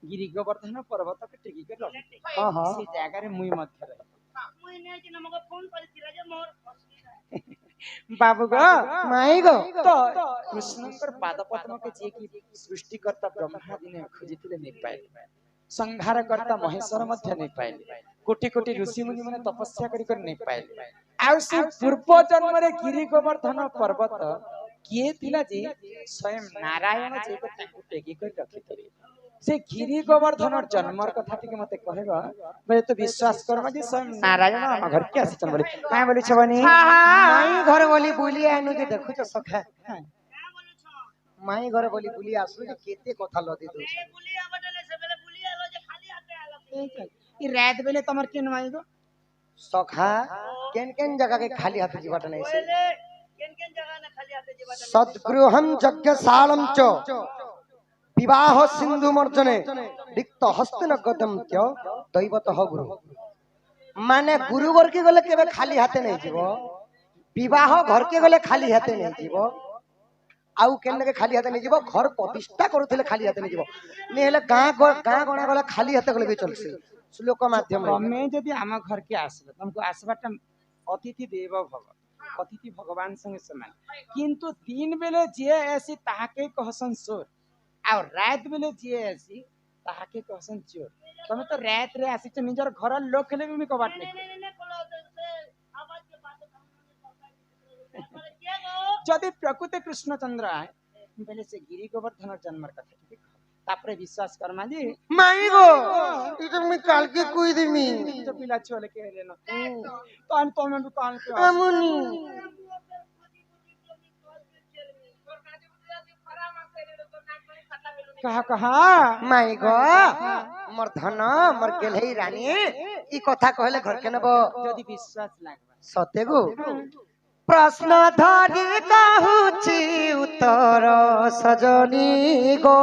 गिरी गोवर्धन पर्वत के टेकी के रही हाँ हाँ से जगह रे मुई मध्य रही मुई ने कि नमक फोन करथिला जे मोर बाबू गो माई गो तो कृष्णकर पाद पद्म के जे की सृष्टिकर्ता ब्रह्मा दिने खोजिथिले नै पाइले संहारकर्ता महेश्वर मध्य नै पाइले कोटि कोटि ऋषि मुनि माने तपस्या करि कर नै पाइले आउ से पूर्व जन्म रे गिरी गोवर्धन पर्वत किए थिला जे स्वयं नारायण जे को ताकू टेकी कर रखिथिले से गिरी गोवर्धन जन्मर कथा टिके मते कहबा बे तो विश्वास करबा जे स्वयं नारायण हम घर के आछन बोली काहे बोली छबनी माई घर बोली बुली आनु के देखु छ सखा का बोलु छ माई घर बोली बुली आसु जे केते कथा लदी दउ ए बुली आबडले से बेले बुली आलो जे खाली हाथे आलो ई रात बेले तमर केन माई गो सखा केन केन जगह के खाली हाथ जीवट नहीं से ओले केन केन जगह ना खाली सद्गृहं यज्ञशालं च विवाह सिंधु मर्जने रिक्त हस्तिन गदंत्य दैवतः गुरु माने गुरु घर के गले केबे खाली हाथे नहीं जीवो विवाह घर के गले खाली हाथे नहीं जीवो आउ केने के खाली हाथे नहीं जीवो घर प्रतिष्ठा करूथिले खाली हाथे नहीं जीवो ने हेले गां गणा गला खाली हाथे गले भी चलसे श्लोक माध्यम तमे जदि आम घर के आसलो तुमको आसबाटा अतिथि देव भव अतिथि भगवान संगे समान किंतु दिन बेले जे ऐसी ताहाके कहसन सोर आ रात बेले जे ऐसी ताहाके कहसन चोर तमे तो रात रे आसी छ निजर घर लोक खेले भी कबाट नहीं जदि प्रकृति कृष्णचंद्र आए बेले से गिरी गोवर्धन जन्मर कथा ठीक तापरे विश्वास करमा जी माई गो इतो मी काल के कोई दिमी जो पिला छोले के लेनो कान तो में दुकान पे अमुनी कहा माई गो मोर धन मोर गेलही रानी ई कथा कहले घर के नबो जदि विश्वास लागबा सत्य गो प्रश्न धरि कहूची उत्तर सजनी गो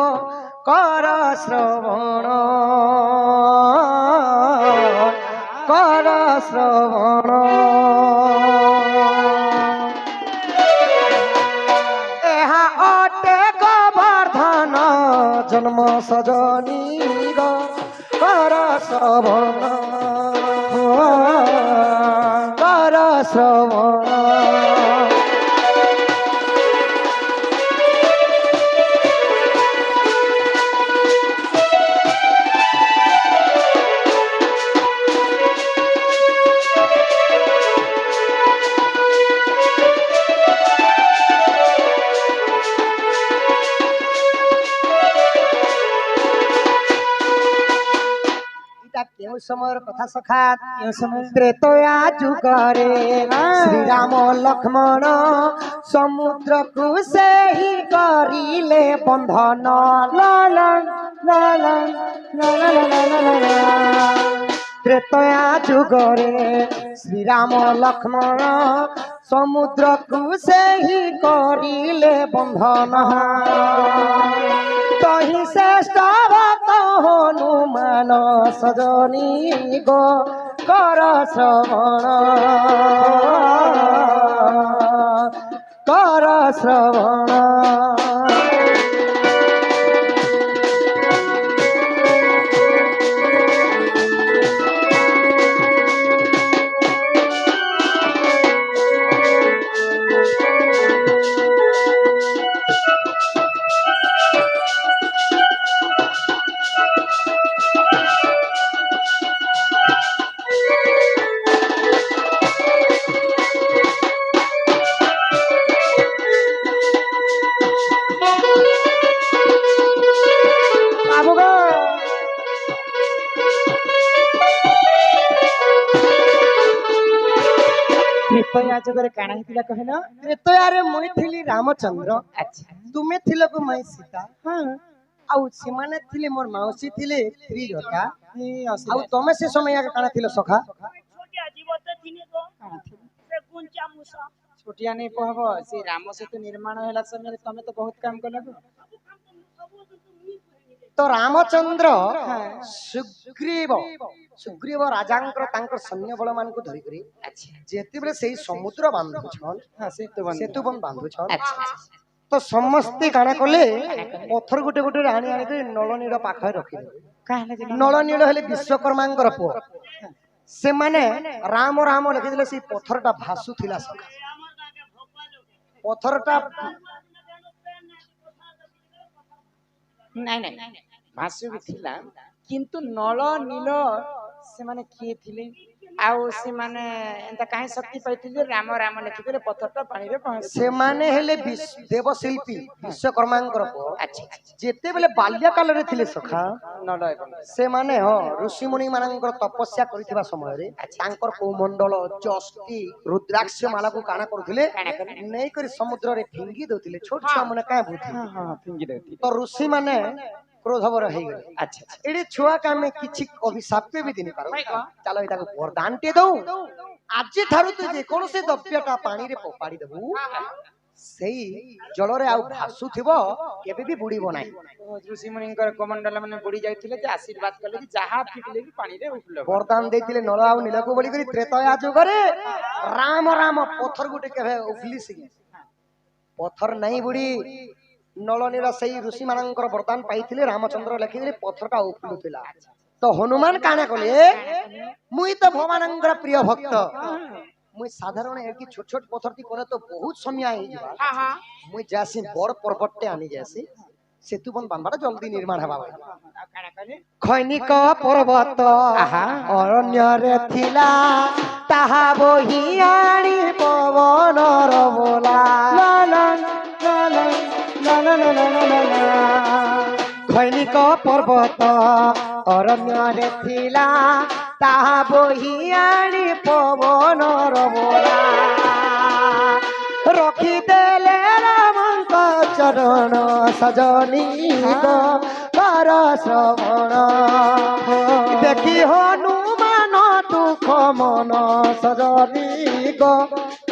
कर श्रवण एहा अटे गोवर्धन जन्म सजनी गो कर श्रवण केउ समय कथा सखा त्रेतया जुगरे श्री राम लक्ष्मण समुद्र को से ही करिले बंधन त्रेतया जुगरे श्री राम लक्ष्मण समुद्र को से ही करिले बंधन तही श्रेष्ठ भक्त हनुमान सजनी गो कर श्रवण त्रेतया जुगरे काना हितिला कहना त्रेतयारे मुई थिली रामचंद्र अच्छा तुमे थिलो को मैं सीता हां आउ सिमाने थिले मोर मौसी थिले त्रिजटा ए आउ तमे से समय आगे काना थिलो सखा छोटिया जीवत थिने को से गुंचा मुसा छोटिया नहीं कहबो से राम सेतु निर्माण होला समय तमे तो बहुत काम कला तो रामचंद्र सुग्रीव राजांकर तांकर सैन्य बल मान को धरि करी अच्छा जेते बेले सेही समुद्र बांधु छन हां सेतु बन बांधु छन अच्छा तो समस्ते काना कले पत्थर गुटे गुटे आनी आनी के नलनीर पाखरे रखि कहले जे नलनीर हेले विश्वकर्मांकर पुओ से माने राम राम लिखि दिले से पत्थरटा भासु थिला सखा पत्थरटा नहीं नहीं भाष्य भी थिला किंतु नल नील से माने किए थिले आउ से माने एंता काहे शक्ति पाइथिले राम राम लिखि के पत्थरटा पानी रे पहुंच से माने हेले देवशिल्पी विश्वकर्मांकर पुओ अच्छा जेते बेले बाल्यकाल रे थिले सखा नल एवं से माने हो ऋषि मुनि मानकर तपस्या करिथिबा समय रे तांकर कौमंडल जष्टि रुद्राक्ष माला को काना करूथिले नै करी समुद्र रे फिंगी दोथिले छोट छुआ मने काहे बुझी हां हां फिंगी देती तो ऋषि माने क्रोधवर हे गले अच्छा एडे छुआ का में किछि अभिशाप भी दिनि पारो चलो इता को वरदान टे दऊ आज थारु तू जे कोन से दप्यटा पानी रे पोपाड़ी देबू ସେଇ ଜଳରେ ଆଉ ଭାସୁଥିବ କେବେ ବି ବୁଡିବ ନାହିଁ। ଋଷି ମୁନିଙ୍କର କମଣ୍ଡଳ ମାନେ ବୁଡି ଯାଇଥିଲେ ଯେ ଆଶୀର୍ବାଦ କଲେ କି ଯାହା ଫିକିଲେ ବି ପାଣିରେ ଉଫୁଲ ବରଦାନ ଦେଇଥିଲେ ନଳ ଆଉ ନୀଳକୁ ବୋଲିକରି ତ୍ରେତୟା ଯୁଗରେ ରାମ ରାମ ପଥର ଗୋଟେ କେବେ ଉଫୁଲିସି ପଥର ନାହିଁ ବୁଡି ନଳ ନୀଳ ସେଇ ଋଷି ମାନଙ୍କର ବରଦାନ ପାଇଥିଲେ ରାମଚନ୍ଦ୍ର ଲେଖିଥିଲେ ପଥରଟା ଉଫୁଲୁଥିଲା। ତ ହନୁମାନ କାଣା କଲେ ମୁଇଁ ତ ଭଗବାନଙ୍କର ପ୍ରିୟ ଭକ୍ତ ମୁଇଁ ସାଧାରଣ ଏଠି ଛୋଟ ଛୋଟ ପଥରଟି କରେ ତ ବହୁତ ସମୟ ହେଇଯିବା ମୁଇଁ ଯାସି ବଡ ପର୍ବତଟେ ଆଣି ଯାସି ସେତୁ ବନ୍ଧ ବାନ୍ଧବାଟା ଜଲ୍ଦି ନିର୍ମାଣ ହେବା ଭାଇ। ଖୈନିକ ପର୍ବତ ଅରଣ୍ୟରେ ଥିଲା ତାହା ବୋହି ଆଣି ପବନର ବୋଲା ଖୈନିକ ପର୍ବତ ଅରଣ୍ୟରେ ଥିଲା ତାହା ବୋହି ଆଣି ପବନର ବୋଲା ରଖିଦେଲେ ରାମଙ୍କ ଚରଣ ସଜନୀ କର ଶ୍ରବଣ ଦେଖି ହନୁମାନ ଦୁଃଖ ମନ ସଜନୀ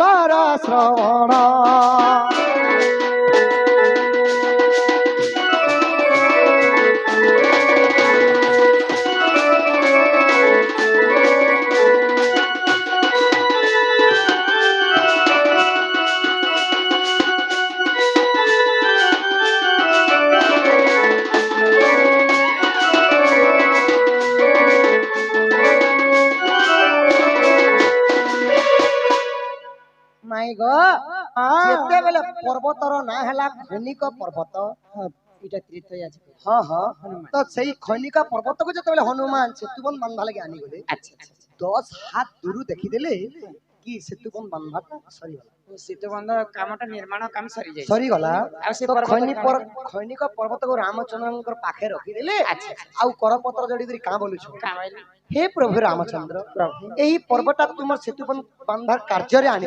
କର ଶ୍ରବଣ। ଯେତେବେଳେ ପର୍ବତର ନାଁ ହେଲା ଖୈନିକ ପର୍ବତ ତ ସେଇ ଖୈନିକ ପର୍ବତକୁ ଯେତେବେଳେ ହନୁମାନ ସେତୁବନ୍ଧ ବାନ୍ଧବା ଲାଗି ଆଣିଗଲେ 10 ହାତ ଦୂରୁ ଦେଖିଦେଲେ କି ସେତୁବନ୍ଧ ବାନ୍ଧବାଟା ସରିଗଲା ସେତୁବନ୍ଧ କାମଟା ନିର୍ମାଣ କାମ ସରିଯାଇଛି ସରିଗଲା ଆଉ ସେ ତ ପର୍ବତ ଖୈନିକ ପର୍ବତକୁ ରାମଚନ୍ଦ୍ରଙ୍କର ପାଖେ ରଖିଦେଲେ ଆଉ କରପତ୍ର ଜଡିକିରି କାଁ ବୋଲୁଛୁ हे प्रभु रामचंद्र यही पर्वटा तुम सेतुबंध बांधार कार्य आनी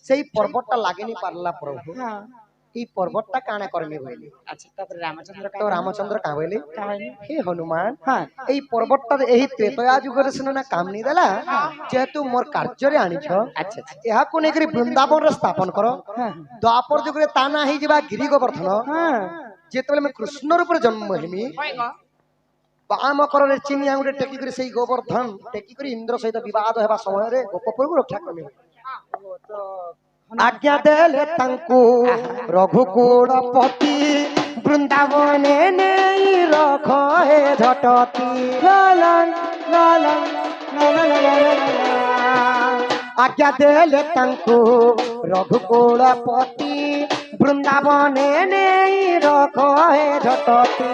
सेही पर्वतटा लागेनी पारला प्रभु ई पर्वतटा काना करमी होइले तो रामचंद्र का होइले हे हनुमान एही पर्वतटा एही त्रेतया जुगरे सिना काम नहीं देला जेतु मोर कार्य आनी छ एहा को नेकरी वृंदावन रे स्थापन करो द्वापर जुगरे ताना ही जिबा गिरि गोवर्धन जेतबेले मैं कृष्ण रूप जन्म हेमी बाम करे चिनिया गुटे टेकी करे सेही गोवर्धन टेकी करे इंद्र सहित विवाद हेबा समय रे गोपपुर को रक्षा करमी आज्ञा देले तंकु रघुकुलपति वृंदावने नेई रखो हे झटती आज्ञा देले तंकु रघुकुलपति वृंदावने नेई रखो हे झटती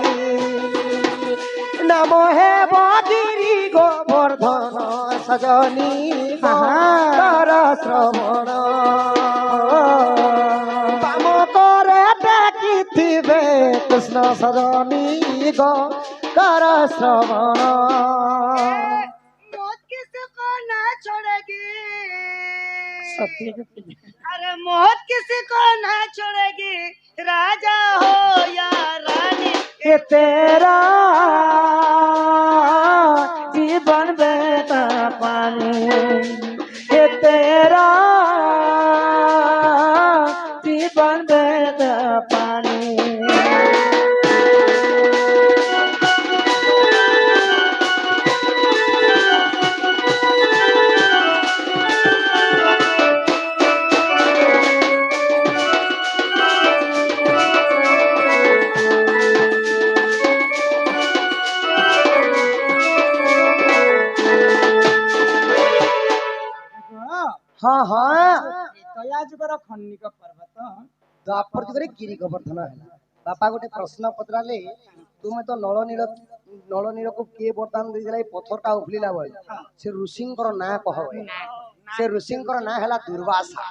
नमो हे गिरि गोवर्धन सजनी कर श्रवण पाम करे डाकिथिबे कृष्ण सजनी कर श्रवण। मौत किसको ना छोड़ेगी अरे मौत किसी को ना छोड़ेगी राजा हो या रानी ये तेरा जीवन बेटा पानी ये तेरा जीवन बेटा पानी हाँ हाँ तया जुगर खनिक पर्वत द्वापर जुगरे गिरि गोवर्धन है बापा गोटे प्रश्न पत्राले तुमे तो नल नील को किए बरदान देला पत्थरटा उफलिला बोल से ऋषिंकर ना कह से ऋषिंकर ना हैला दुर्वासा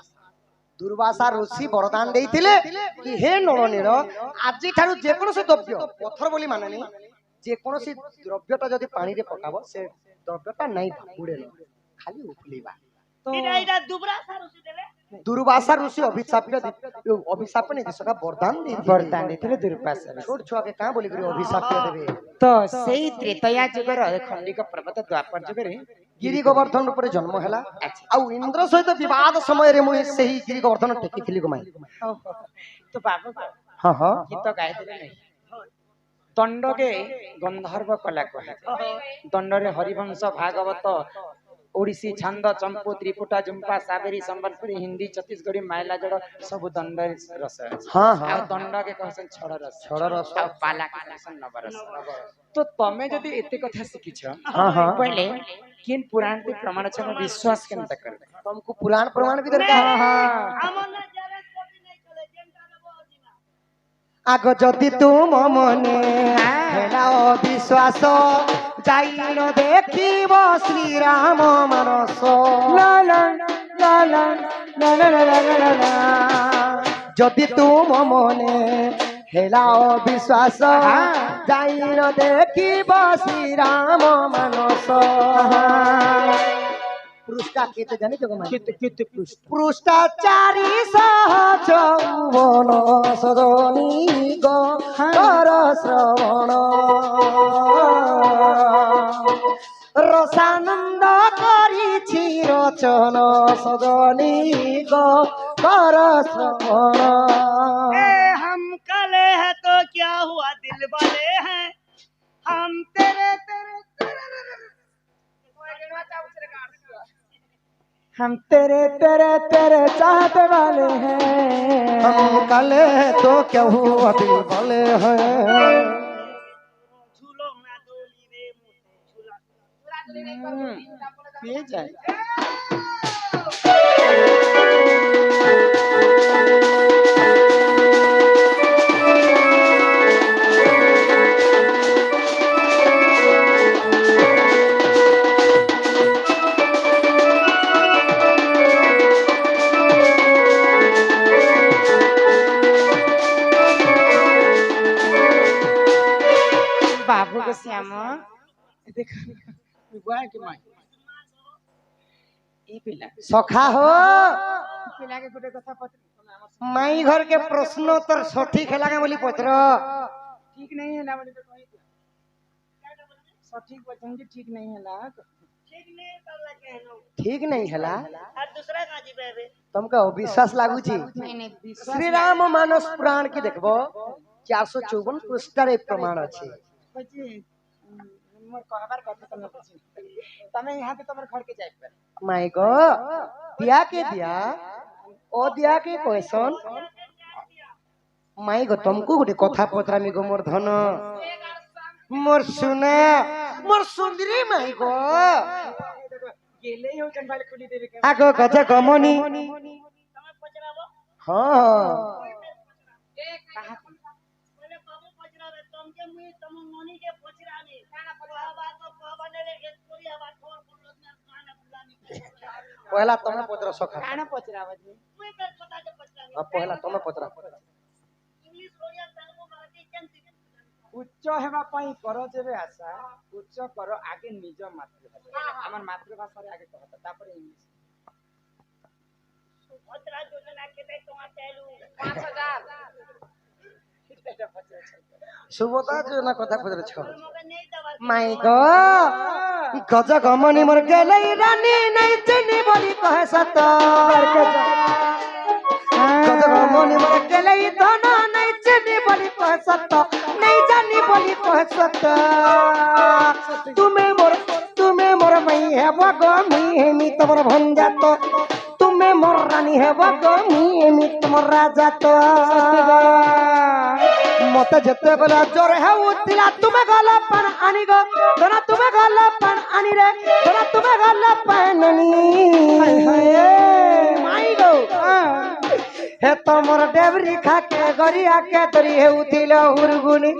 दुर्वासा ऋषि वरदान देइथिले कि हे नल नील आजि ठारु जे कोनोसी द्रव्य पत्थर बोली मानेनी जे कोनोसी द्रव्यटा जदि पानी रे पकाबो से द्रव्यटा नै उड़ेलो खाली उफलिबा इडा दुबरा सा ऋषि देले दुर्वासा ऋषि अभिशाप ने दिसका वरदान देथिले दुर्वासा छोट छुआ के का बोली करी अभिशाप देबे तो सेही त्रेतया जुगर खंडिक पर्वत द्वापर जुगरे गिरी गोवर्धन रूप जन्म है आउ इंद्र सहित विवाद समय मुझे से ही गिरी गोवर्धन टेकी गुमाई तो बाबू हाँ हाँ गीत गाए नहीं दंड के गंधर्व कला कहे दंड रे हरिवंश भागवत ओडिसी छंद चंपू त्रिपुटा जुम्पा साबेरी संबलपुरी हिंदी छत्तीसगढ़ी माइला जड़ सब दंड रस हाँ हाँ आ दंड के कहसन छड़ रस आ हाँ पाला के कहसन नवरस तो तमे जदी एते कथा सिखिछ हाँ पहले किन पुराण के प्रमाण छ विश्वास केनता करबे तुमको पुराण प्रमाण भी दरकार हमर ना जरा कभी नहीं चले जेंटा रे बोजिना आग जदि तुम मने हेलाओ विश्वास जाइन देखिब श्रीराम मानस ला ला ला ला ला ला ला ला ला ला जदि तुम मने हेलाओ विश्वास जाइन देखिब श्रीराम मानस पृष्ठा केते जानि तो गमा केते पृष्ठा 454 सदनी गो कर श्रवण रसानंद करिछि रचन सदनी गो कर श्रवण हम काले हैं तो क्या हुआ दिल वाले हैं हम तेरे तेरे हम तेरे तेरे तेरे चाहते वाले हैं हम काले तो क्या हुआ दिल वाले हैं झूलो ना डोली रे मुझे झूला ये जाए बाबू के श्याम देखो बुआ के माई ई पिला सखा हो पिला के गुटे कथा पत्र माई घर के प्रश्नोत्तर सठिक है लगा बोली पत्र ठीक नहीं है ना बोले तो कहीं सठिक वचन जी ठीक नहीं है ना ठीक नहीं करला कहनो ठीक नहीं है ला और दूसरा काजी बेबे तुमका विश्वास लागू छी नहीं नहीं विश्वास श्री राम मानस पुराण की देखबो 454 पृष्ठ रे प्रमाण अछि बच्चे मोर कहबार कथा तमे बुझी तमे यहां पे तमर घर के जाय पर माई गो दिया के दिया ओ दिया के क्वेश्चन माई गो तुमको गुटे कथा पत्रा में गो मोर धन मोर सुने मोर सुंदरी माई गो गेले हो जन भाई खुली देवे के आगो गज गमनी તમે પચરાવો हाँ कहा બોલે બાબુ પચરાવે તમ કે મુઈ તમ મોની કે પચરાની કાના પચરા બાત તો કહબને રે એક કોરી આવા ખોર કોલો ના કાના ફુલાની पहला तुम पत्र सखा काना पचरावत है મુઈ કે પતા કે પચરાની पहला तुम पत्र इंग्लिश ओरिया तनमो मराठी केंती उच्च हेबा पई कर जेबे आशा उच्च कर आगे निज मातृभाषा हमर मातृभाषा रे आगे कहता तापर इंग्लिश पचरा योजना के दे तो आतेलु 5000 सुबोधा जो ना कथा पत्र छ मगे नहीं दवा माई गो गज गमनी मोर गेलै रानी नहीं चिनी बोली कहे सत गज गमनी मोर गेलै धन नहीं चिनी बोली कहे सत नहीं जानी बोली कहे सत तुम्हें मोर मई है बगो मी मी तमर भंजा तो तुम्हें मोर रानी है बगो मी तमर राजा तो मत जते बेला जोर है उतिला तुम्हें गला पण आनी गो दोना तुम्हें गला पण आनी रे दोना तुम्हें गला पहननी माई गो हे तमर डेबरी खा के गरिया के तरी है उतिला हुरगुनी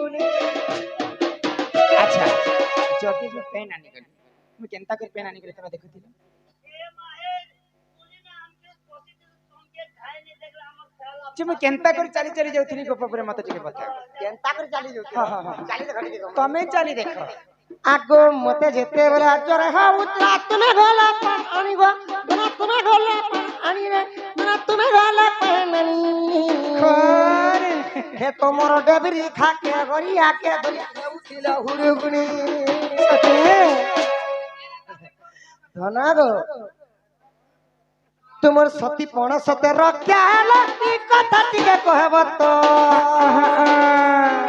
अच्छा जति जो पेन आनी गली मैं केनता कर पेन आनी गली तमे देखो दिलो ए माहे बोली ना हमके कोसी तुम के खाए नहीं देख रहा हम ख्याल जे मैं केनता कर चली चली जाउथनी गोप पर मत टिके बता केनता कर चाली जो हां हां हां चाली देख के तमे चली देखो आगो मते जेते बेला जोर है उतिला तुम्हें गला पण आनी गो दोना तुम्हें गला पण आनी रे दोना तुम्हें गला पहननी हे तमर डेबरी खा के गरिया के दरिया उठिला हुरगुनी ধনা গো তোমার সতী পণ সতে রক্ষা হেলা কি কথা টিকে কহব তো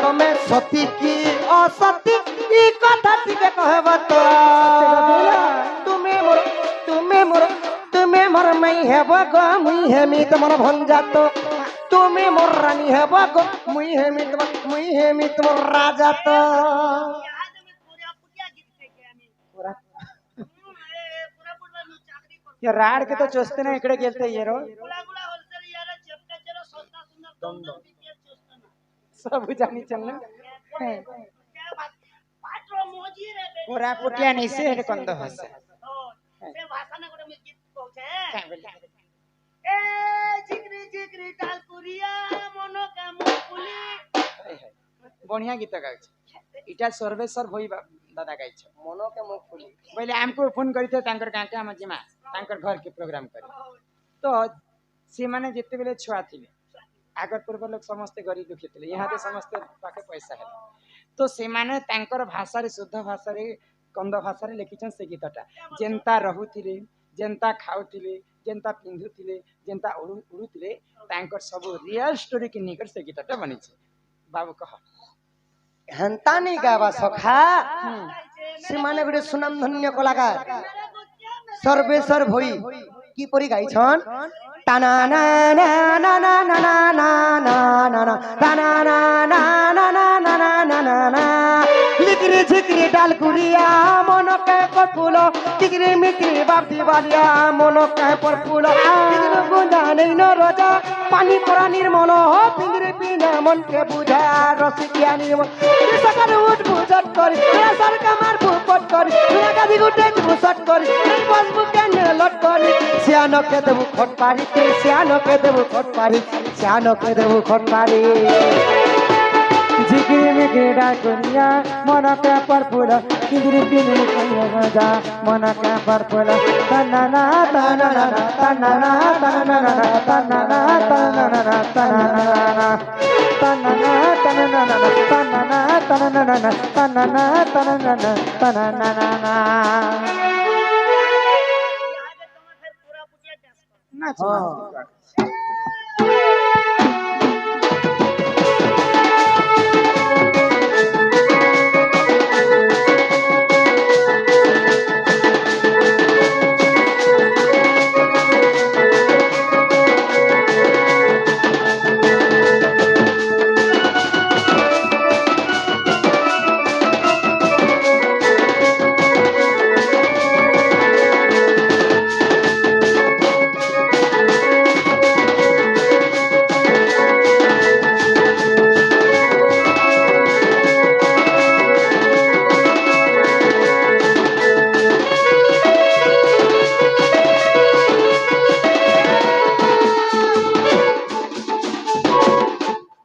তুমি সতী কি অসতী কি কথা টিকে কহব তো তুমি মোর মাই হেব গো মুই হেমি তোমার ভঞ্জা তো তুমি মোর রানী হেব গো মুই হেমি তোমার রাজা তো आज में पूरा पुटिया गीत पे के आम्ही पूरा पूरा चाकरी करतो ये राड के तो चोचते ना इकडे गेलते ये रो गुला गुला होलसेल यार चेपटा चलो सस्ता सुंदर दम बिके चोस्तो ना सब जानी चलना क्या बात पात्रो मोजी रे बे पूरा पुटिया नहीं से हे कंद हसे से भाषा ना गोटे गीत कहछे ए जिगरी जिगरी डाल कुरिया मनो का मुकुली बढ़िया गीत गाउछ इटा सर्वेश्वर भई दादा गाइछ মনো কে মুখ খুলি पहले हमको फोन करते तांकर गाँ के हम जिमा तांकर घर के प्रोग्राम करे तो से माने जेते बेले छुआ थिले आगर पूर्व लोग समस्त गरीब दुखी थिले यहाँ तो समस्त पाखे पैसा है तो से माने तांकर भाषा रे शुद्ध भाषा रे कंद भाषा रे लिखिछन से गीतटा जेंता रहुथिले जेंता खाउथिले जेंता पिंधुथिले जेंता उड़ुथिले तांकर सब रियल स्टोरी के निकट से गीतटा बनिছে बाबू कह হেন্তানি গাবা সখা সীমানে গুড়ে সুনাম ধন্য কলাকার সর্বেশ্বর ভই কি পরি গাইছন টানা না না না না না না না না না না টানা না না না না না না না না না লিকরি ঝিকরি ডাল কুড়িয়া মন কে পর ফুল টিকরি মিকরি বাপ দিবালিয়া মন কে পর ফুল টিকরি গুঞ্জা নেই ন রজা পানি পরা নির্মল পিংরি পিনা মন কে বুঝা রসিকিয়া নির্মল সকাল উঠ বুঝট করি সরকার মার বুপট করি গাদি গুটে বুঝট করি বসবু কেন লট করি সিয়ানকে দেবু খট পারি সিয়ানকে দেবু খট পারি সিয়ানকে দেবু খট পারি जिगरी मिगरी डाकुनिया मन के पर फूल जिगरी पिनी जा मन के पर फूल तन्ना तन्ना तन्ना तन्ना तन्ना तन्ना तन्ना तन्ना तन्ना तन्ना तन्ना तन्ना तन्ना आज तुम फिर पूरा पुटिया डांस करो ना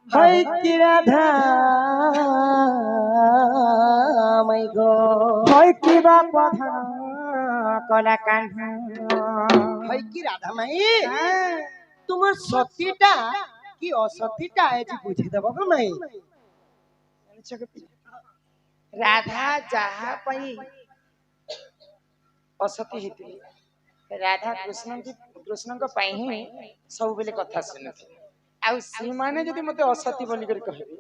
হই কি রাধা মাই গো হয় কিবা প্রধান কলা কান্না হই কি রাধা মাই তোমার সতীটা কি অসতীটা এজি বুঝি দেব গো মাই राधा जहा पई असती हिती राधा कृष्ण को पाई ही सब बेले कथा सुनथि आ सी माने जदी मते असती बोली कर कहबे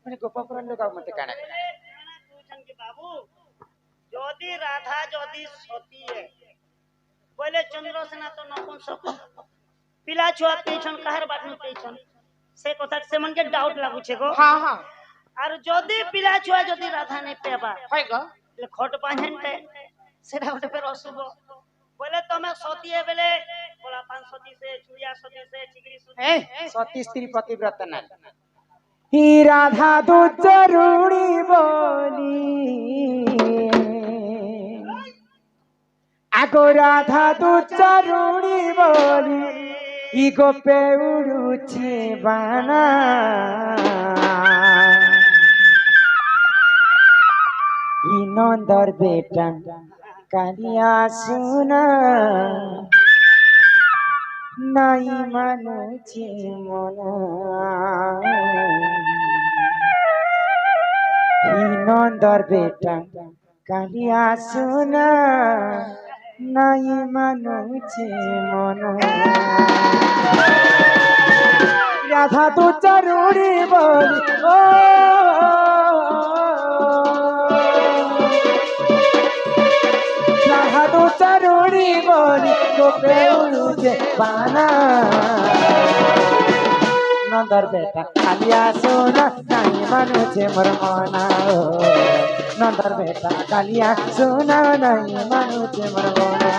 माने गोपापुर लोग मते काना पूछन के बाबू যদি রাধা যদি সতী বলে চন্দ্রসেনা তো নপুংসক পিলা ছুয়া পেছন কাহার বাটনু পেছন সে কথা সে মনকে ডাউট লাগুছে গো हां हां আর যদি পিলা ছুয়া যদি রাধা নাই পেবা होय गो তাহলে খট পাঁঝেনতে সেটা গোটে ফের অশুভ বলে তুমি সতী বেলে বলা পাঁচ সতী সে চুড়িয়া সতী সে চিগড়ি সতী ए सती स्त्री पतिव्रत ना ही राधा दो चरुणी बोली आगो राधा दो चरुणी बोली ई गोपे उड़ुछे बाना ही नंदर बेटा कालिया सुना নাই মানুছে মনা নন্দর বেটা কালিয়া সোনা নাই মানুছে মন রাধা তো চারুড়ি বলি ও রাধা তো চারুড়ি বলি গোপে উড়ুছে বানা নন্দর বেটা কালিয়া সোনা নাই মানুছে মোর মনা নন্দর বেটা কালিয়া সোনা নাই মানুছে মোর মনা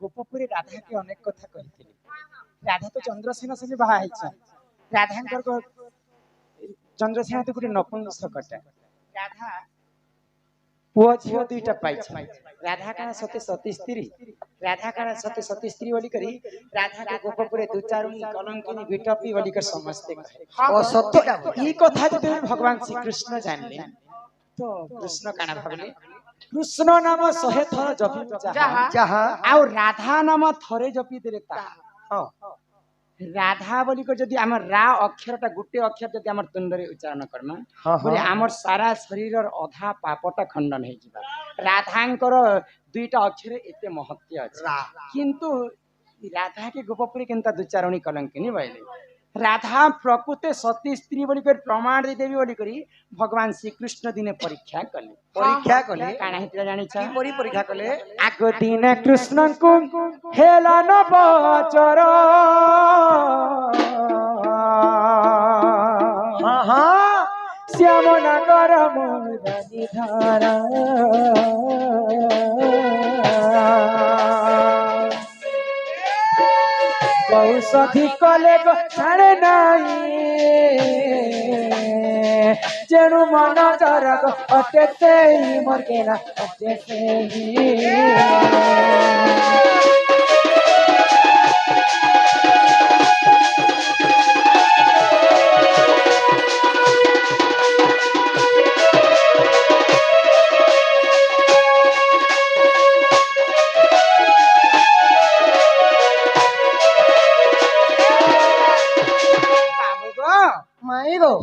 গোপপুরে রাধাকে অনেক কথা কহিଥିଲେ রাধা তো চন্দ্রসেনা সঙ্গে বাহা হয়েছে রাধাঙ্কর চন্দ্রসেনা তো গোটে নপুংসকটা রাধা পুଅ ଝିଅ ଦୁଇଟା ପାଇଛି ରାଧା କାଣ ସତେ ସତୀ ସ୍ତ୍ରୀ ରାଧା କାଣ ସତେ ସତୀ ସ୍ତ୍ରୀ ବୋଲି କରି ରାଧାକୁ ଗୋପପୁରେ ଦୁଚାରୁଣୀ କଲଙ୍କିନୀ ବିଟପି ବୋଲି କରି ସମସ୍ତେ କହେ ସତ୍ୟଟା এই কথা যেତେବେଳେ ভগবান শ্রীকৃষ্ণ জানলে তো কৃষ্ণ কাণ ভাবিলে কৃষ্ণ নাম 100 থর জপি যাহা যাহা ଆଉ ରାଧା ନାମ ଥରେ ଜପି ଦେଲେ ତାହା ରାଧା ବୋଲି କରି ଯଦି ଆମର ରା ଅକ୍ଷରଟା ଗୋଟେ ଅକ୍ଷର ଯଦି ଆମର ତୁଣ୍ଡରେ ଉଚ୍ଚାରଣ କରମା ବୋଲେ ଆମର ସାରା ଶରୀରର ଅଧା ପାପଟା ଖଣ୍ଡନ ହେଇଯିବା ରାଧାଙ୍କର ଦୁଇଟା ଅକ୍ଷର ଏତେ ମହତ୍ୟ ଅଛି କିନ୍ତୁ ରାଧାକେ ଗୋପପୁରୀ କେନ୍ତା ଦୁଚାରଣୀ କଲଙ୍କିନୀ ବୋଇଲେ রাধা প্রকৃতে সতী স্ত্রী বলি করে প্রমাণ দেবী বলি করি ভগবান শ্রীকৃষ্ণ দিনে পরীক্ষা কলে কাଣା হিতরা জানিছ কি পরীক্ষা কলে আগ দিনে কৃষ্ণଙ୍କୁ হেলান বচর শ্যাম নগর মুরলী ধরা ঔষধি কলে গো ছাড়ে নাই যেনু মন জরগ অতে সেই মোর কেনা অতে সেই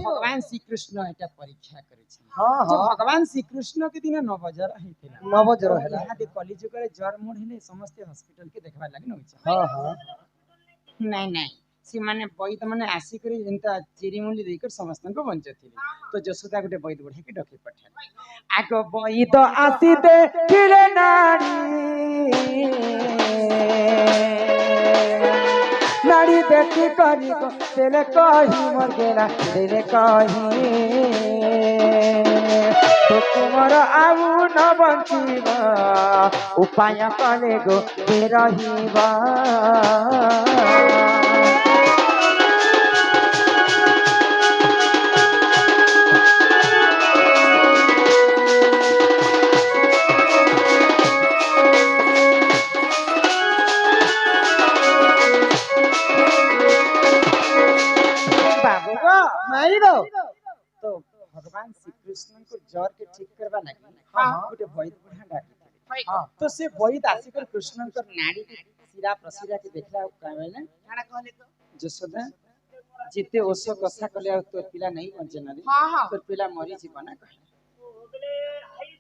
ভগবান শ্রীকৃষ্ণ এটা পরীক্ষা করেছেন ভগবান শ্রীকৃষ্ণ কে দিনে নবজ্বর হইছিল নবজ্বর হেলা ইহাদে কলিযুগরে জ্বর মোড় হেলে সমস্তে হসপিটাল কে দেখবা লাগি নউছে নাই নাই ସେମାନେ ବୈଦ ମାନେ ଆସିକରି ଯେନ୍ତା ଚିରିମୁଲି ଦେଇକରି ସମସ୍ତଙ୍କୁ ବଞ୍ଚୁଥିଲେ ତ ଯଶୋଦା ଗୋଟେ ବୈଦ ବଢେଇକି ଡକେଇ ପଠାଇଲେ ଆଗ ବୈଦ ଆସିତେ ଥିଲେ ନାରୀ नारी देखी करी तेले कही मर गेला तेले कही तो तुमर आउ न बंचिबा उपाय कले गो रहिबा तो भगवान श्रीकृष्ण को ज्वर के ठीक करवा लगे गोटे वैद बुढ़ा डाकी तो से वैद आसिकर कृष्ण को नाड़ी सिरा प्रसिरा के देखला कहले काना कहले तो यशोदा जिते ओस कथा कले आ तोर पिला नहीं बंचे नरे तोर पिला मरी जीवन कहले बोले हाई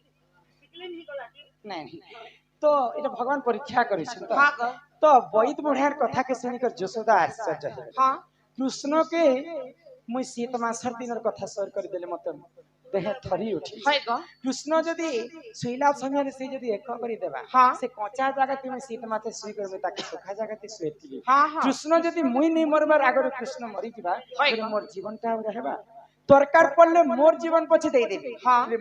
सिकलेन ही गला नहीं तो এটা ভগবান পরীক্ষা করেছেন তো বৈদ বুঢ়ার কথা কে শুনিकर যশোদা আশ্চর্য হল কৃষ্ণ কে মুই শীত মাসর দিনের কথা সর করে দেলে মত দেহে থরি উঠি কৃষ্ণ যদি শুইলা সময় সে যদি এক করে দেবা সে কচা জায়গাতে মুই শীত মাসে শুই করবে তাকে সুখা জায়গাতে শুইতিলি কৃষ্ণ যদি মুই নেই মরবার আগরে কৃষ্ণ মরি দিবা মোর জীবনটা রহবা দরকার পড়লে মোর জীবন পছে দেই দেবে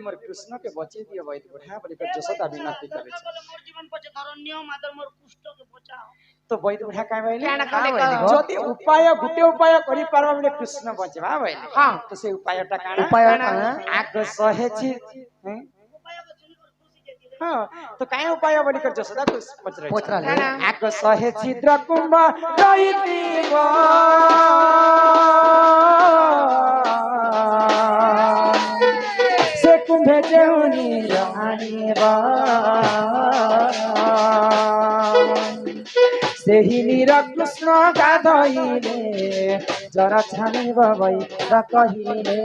মোর কৃষ্ণ কে বচে দিও বৈদ বুঢ়া বলি যশোদা বিনতি করেছে মোর জীবন পছে ধরণ্য মাদর মোর কুষ্ঠ কে বচাও তো বৈদ বুঢ়া কাই বইলে যদি উপায় গুটে উপায় করি পারবা বলে কৃষ্ণ বচবা বইলে তো সেই উপায়টা কানা উপায় কানা আগ সহেছি উপায় বচনি খুশি যে দিলে हाँ तो काहे उपाय बोली कर जसोदा को पचरे पचराले। आग सहे छिद्र कुंभ रहितिब से कुंभे जेउनी आनिब ସେହି ନୀର କୃଷ୍ଣ ଗାଧଇଲେ ଜର ଛାଣିବ ବୈଦ କହିଲେ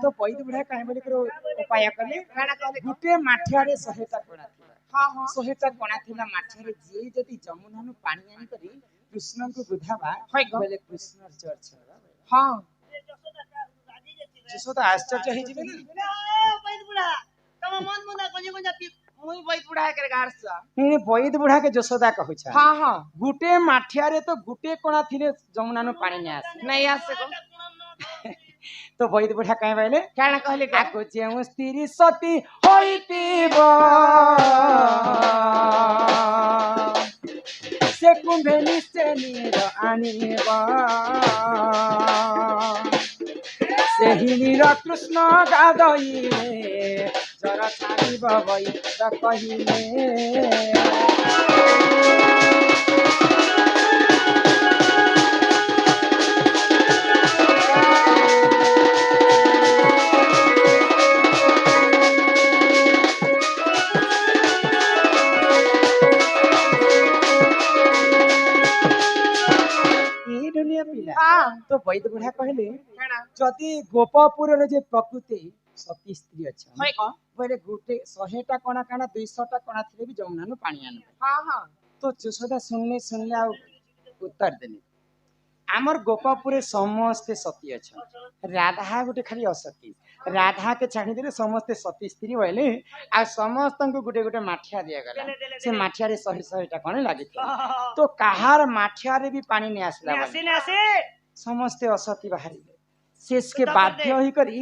तो बैद बुढ़ा काहे बोली करो उपाय कले गुटे माठियारे 100टा कोणा थिला हां हां 100टा कोणा थिला माठियारे जे जदी जमुनानु पानी आनी करी कृष्ण को बुधाबा बोले कृष्ण जर छरा हां जसोदा आश्चर्य हे जिबे ना बैद बुढ़ा तम मन मुंदा कोनी कोनी मुई बैद बुढ़ा करे गारसा नहीं बैद बुढ़ा के जसोदा कहू छ हां हां गुटे माठियारे तो गुटे कोणा थिले जमुनानु पानी नै आसे नहीं आसे को तो बैद बुढ़ा कहे बोले क्या कहले आको जेउ स्त्री सती होइतिब से कुंभे निश्चय नीर आनिब ସେହି ନୀର କୃଷ୍ଣ ଗାଧଇଲେ ଜର ଛାଣିବ ବୈଦ କହିଲେ तो बैद बुढ़ा कहले जदि गोपपुर रे जे प्रकृति सती स्त्री अच्छा बोले गुटे 100टा कोणा काना 200टा कोणा थिले भी जमुनानु पानी आन हां हां तो जसोदा सुनले आ उत्तर देनी आमर गोपपुर समस्त सती अच्छा राधा गुटे खाली असती राधा के छाणी देले समस्त सती स्त्री बोले आ समस्त को गुटे गुटे माठिया दिया गला से माठिया रे 100टा कोणे लागि तो काहार माठिया रे भी पानी नै आसला आसे समस्त असती बाहरिले शेष के बाध्य होई करी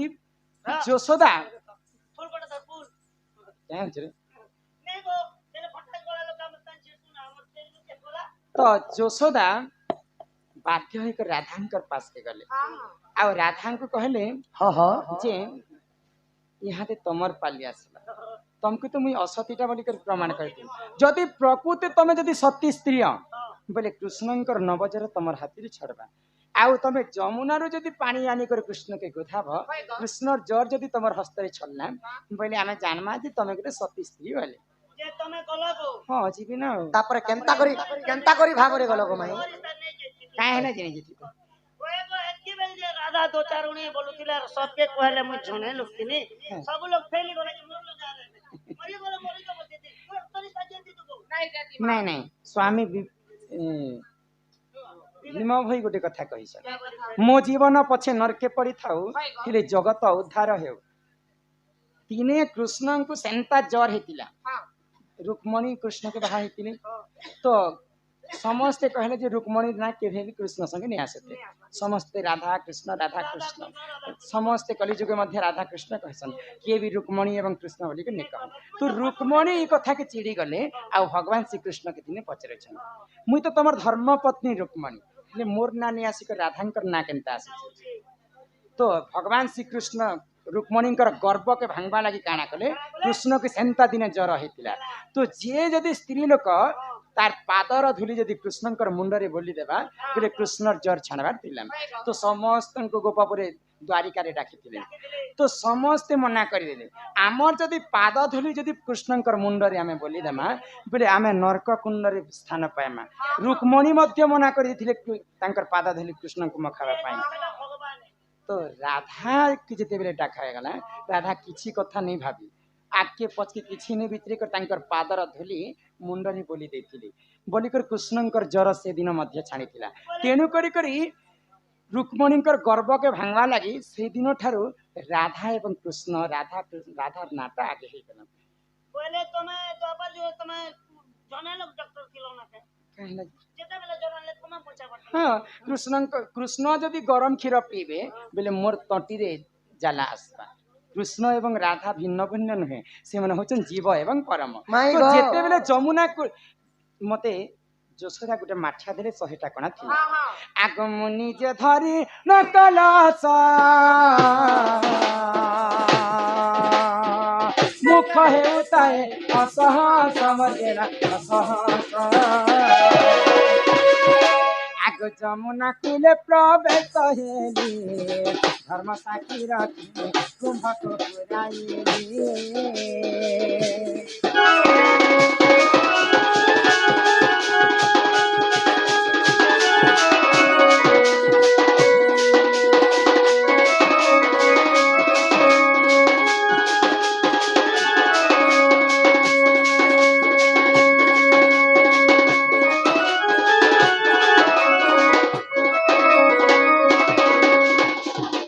जसोदा फुल कोटा सर फुल क्या होछ रे नहीं गो तेरे फटाक गोला लोग काम तन छे सुना हमर तेल के गोला तो जसोदा बाध्य होई कर राधांकर पास के गले आ राधा को कहले हाँ हाँ जे यहाँ ते तमर पाली आसला तुमको तो मुई असतीटा बोली कर प्रमाण करती जदि प्रकृति तमे जदि सती स्त्री बोले कृष्णंकर नवजर तमर हाथी छड़बा आउ तमे जमुना रो जदि पानी आनी कर कृष्ण के गोधाब कृष्ण जर जदि तमर हस्त रे छलना बोले आमे जानमा जे तमे के सती स्त्री बोले जे तमे गलो गो हां जीबी ना तापर केंता करी भाबरे गलो गो माई काहे ना जने जति तो ओए गो एतकी बेल जे राधा दो चार उनी बोलुतिला सबके कहले मु जने लुकतिनी सब लोग फेली गले जे मोर लगा रहे मरी गलो मरी को बोलते थे तोरी साजेती तो नहीं जाती नहीं स्वामी भीम भाई गोटे कथा कही मो जीवन पछे नरके पड़ी थाउ तिले जगत उद्धार हेउ तिने कृष्ण को सेंता जर हेतिला रुक्मणी कृष्ण के बाहा हेतिले तो समस्ते कहले जे रुक्मणी ना के भेली कृष्ण संगे नै आसते समस्ते राधा कृष्ण समस्ते कलिजुग मध्य राधा कृष्ण कहसन के भी रुक्मणी एवं कृष्ण बोली के नै कह तो रुक्मणी ई कथा के चिड़ी गले आ भगवान श्री कृष्ण के दिने पचरे छन मुई तो तमर धर्म पत्नी रुक्मणी ले मोर ना नै आसी के राधांकर ना केनता आसी तो भगवान श्री कृष्ण रुक्मणींकर गर्व के भांगबा लागि काना कले कृष्ण के सेंता दिने जर हेतिला तो जे जदि स्त्री लोक तार पादर धूली जदि कृष्णंकर मुंडरे बोली देबा बोले कृष्णर जर छाणबार थिला तो समस्त को गोपापुरे द्वारिका रे डाकिथिले तो समस्त मना करि देले आमर जदि पाद धूली जदि कृष्णंकर मुंडरे आमे बोली देमा बोले आमे नरक कुंड रे स्थान पाएमा रुक्मणी मध्य मना करि दिथिले तांकर पाद धूली कृष्ण को मखाबा पाए तो राधा के जते बेले डाका गला राधा किछि कथा नहीं भाबी आके पछके किछि नहीं भितरे कर तांकर पादर धूली मुंडरे बोली देथिले बोली कर कृष्णंकर जर से दिन मध्य छाणीथिला तेनु करी रुक्मणींकर गर्व के भांगवा लगी से दिन ठारू राधा एवं कृष्ण राधा नाटा आगे हे गला बोले तुम्हें द्वापर जो तुम्हें जने लोग डॉक्टर थिलो ना के कहला जेते बेले जने तुम्हें पूछा पड़ता हाँ कृष्ण जदि गरम क्षीर पीबे बोले मोर तंटी रे जाला आसबा कृष्ण एवं राधा भिन्न भिन्न नुहे से माने होचन जीव एवं परम My तो God. जेते बेले जमुना मते जोशोदा गोटे माठिया देले 100टा कणा थिला आग मु निजे धरी न कलस मुख हेउताए असहस मर्गेला असहस आग जमुना कूले प्रवेश हेली धर्म साखी रखी कुंभक पुराइली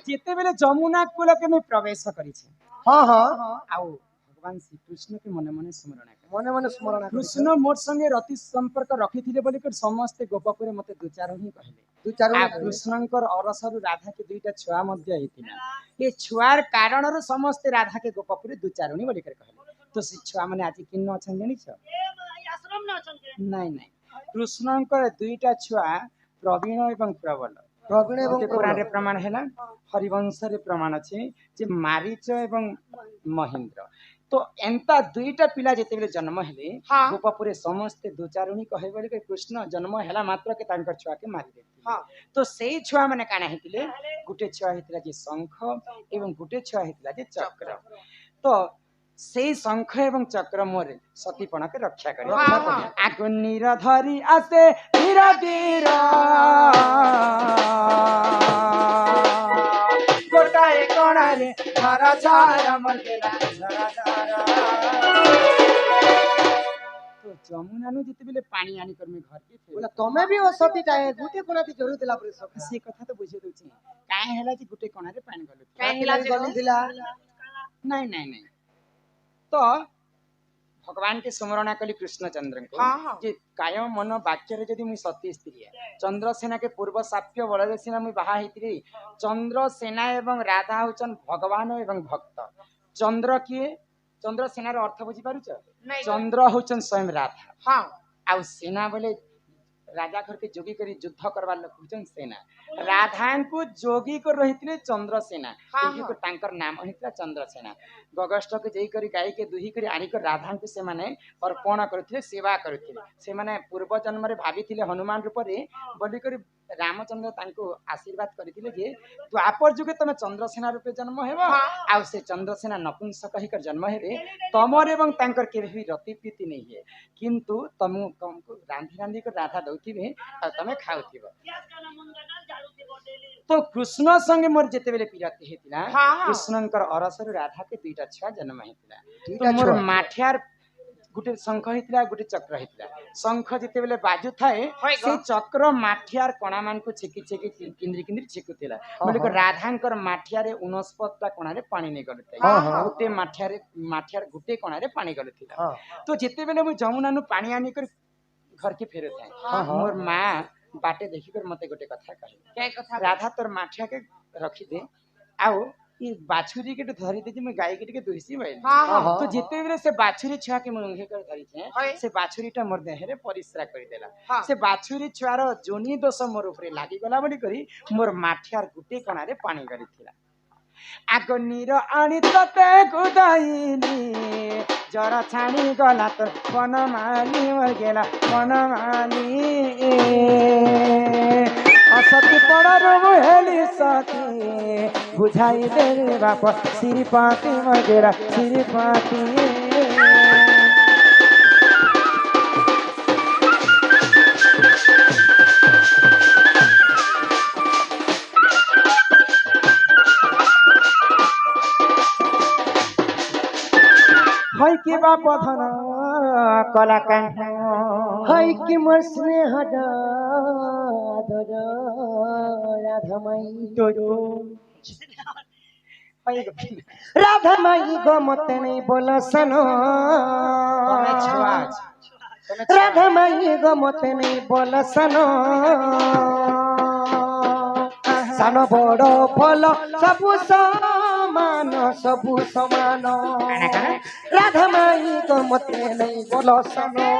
जेतेबेले जमुना कूल के मैं प्रवेश करिछे हाँ हाँ आउ भगवान श्री कृष्ण के मने मने स्मरण कर मने मने स्मरण कृष्ण मोर संगे रति संपर्क रखिथिले बोली कर समस्त गोपपुरे मते दु चार ही कहले दु चार आ कृष्णंकर अरसरु राधा के दुईटा छुआ मध्य हेतिना ए छुआर कारणरु समस्त राधा के गोपपुरे दु चारणी बोली कर कहले तो से छुआ माने आज किन्न अछन जानि छ ए आश्रम में अछन के नहीं नहीं कृष्णंकर दुईटा छुआ प्रवीण एवं प्रबल प्रवीण एवं पुराण रे प्रमाण हैला हरिवंश रे प्रमाण अछि जे मारीच एवं महेंद्र तो एंता दुईटा पिला जेते बेले जन्म हेले गोपपुरे समस्त दु चारुणी कहे बोले के कृष्ण जन्म हैला मात्र के तांकर छुआ के मारी देती तो सेई छुआ माने काना हेतिले गुटे छुआ हेतिला जे शंख एवं गुटे छुआ हेतिला जे चक्र तो सेई शंख एवं चक्र मोर सतीपण के रक्षा करे आगु नीर धरी आसे धीर धीर गोटाए कोणा रे धारा धारा मरकेला धारा धारा तो जमुना नु जते बेले पानी आनी कर में घर के थे बोला तमे भी ओ सती चाहे गुटे कोना ती जरूर दिला परे सखा से कथा तो बुझे दउची काहे हैला जे गुटे कोणा रे पानी गलो काहे हिला गली दिला नहीं नहीं नहीं तो भगवान के स्मरणा कली कृष्णचंद्र को जे काय मन वाक्य रे जदी मु सती स्त्री चंद्रसेना के पूर्व साप्य बलदेसिना मु बाहा हेतिरी चंद्रसेना एवं राधा होचन भगवान एवं भक्त चंद्र किए चंद्रसेना रो अर्थ बुझी पारुछ चंद्र होचन स्वयं राधा हां आ सेना बोले राजा घर के जोगी करी युद्ध करवा लोक होचन सेना राधा को जोगी को रहितले चंद्रसेना जोगी को तांकर नाम हितला चंद्रसेना गगष्ट के जई करी गाय के दुही करी आनी को राधा को से माने अर्पण करथिले सेवा करथिले से माने पूर्व जन्म रे भाबिथिले हनुमान रूप रे बोली करी रामचंद्र तांको आशीर्वाद करथिले जे द्वापर जुगे तमे चंद्रसेना रूपे जन्म हेबो आ से चंद्रसेना नपुंसक ही कर जन्म हेबे तमर एवं तांकर के भी रति प्रीति नहीं है किंतु तुमको रांधी रांधी को राधा दउथिबे आ तमे खाउथिबो तो कृष्ण संगे मोर जेते बेले पिराती हेतिला कृष्णंकर अरसर राधा के दुईटा छुआ जन्म हेतिला तो मोर माठियार गुटे शंख हेतिला गुटे चक्र हेतिला शंख जेते बेले बाजू थाए से चक्र माठियार कणा मान को छेकी छेकी किंद्री किंद्री छेकुतिला बोले को राधांकर माठियारे 69टा कणा रे पानी नै गलते गुटे माठियार गुटे कणा रे पानी गलतिला तो जेते बेले मु जमुना नु पानी आनी कर घर के फेरे थाए मोर मां बाटे देखि कर मते गोटे कथा कहे क्या कथा राधा तोर माठिया के रखी दे आओ ई बाछुरी के धरी दे मैं गाय के दुहिसी बैल तो जेते बेले से बाछुरी छुआ के मुंगे कर धरी छे से बाछुरीटा मोर देह रे परिश्रा करि देला से बाछुरी छुआर जोनी दोष मोर ऊपर लागि गला बोली करी मोर माठियार गुटे कणा रे पानी गरिथिला आग नीर आनी तते गुदाइली जरा छानी गला तो बनमाली मर गेला बनमाली असती पड़र हेली सती बुझाई दे रे बाप श्रीपाती मर गेला श्रीपाती हाय के बाप धन कला कंठ हाय कि मोर स्नेह राधमई तो राधा माई गो मते नहीं बोलो सनो तमे छुआ तमे राधा माई गो मते नहीं बोलो सनो सानो बड़ फल सबु समान सबु समान राधा माई गो मते नहीं बोलो सनो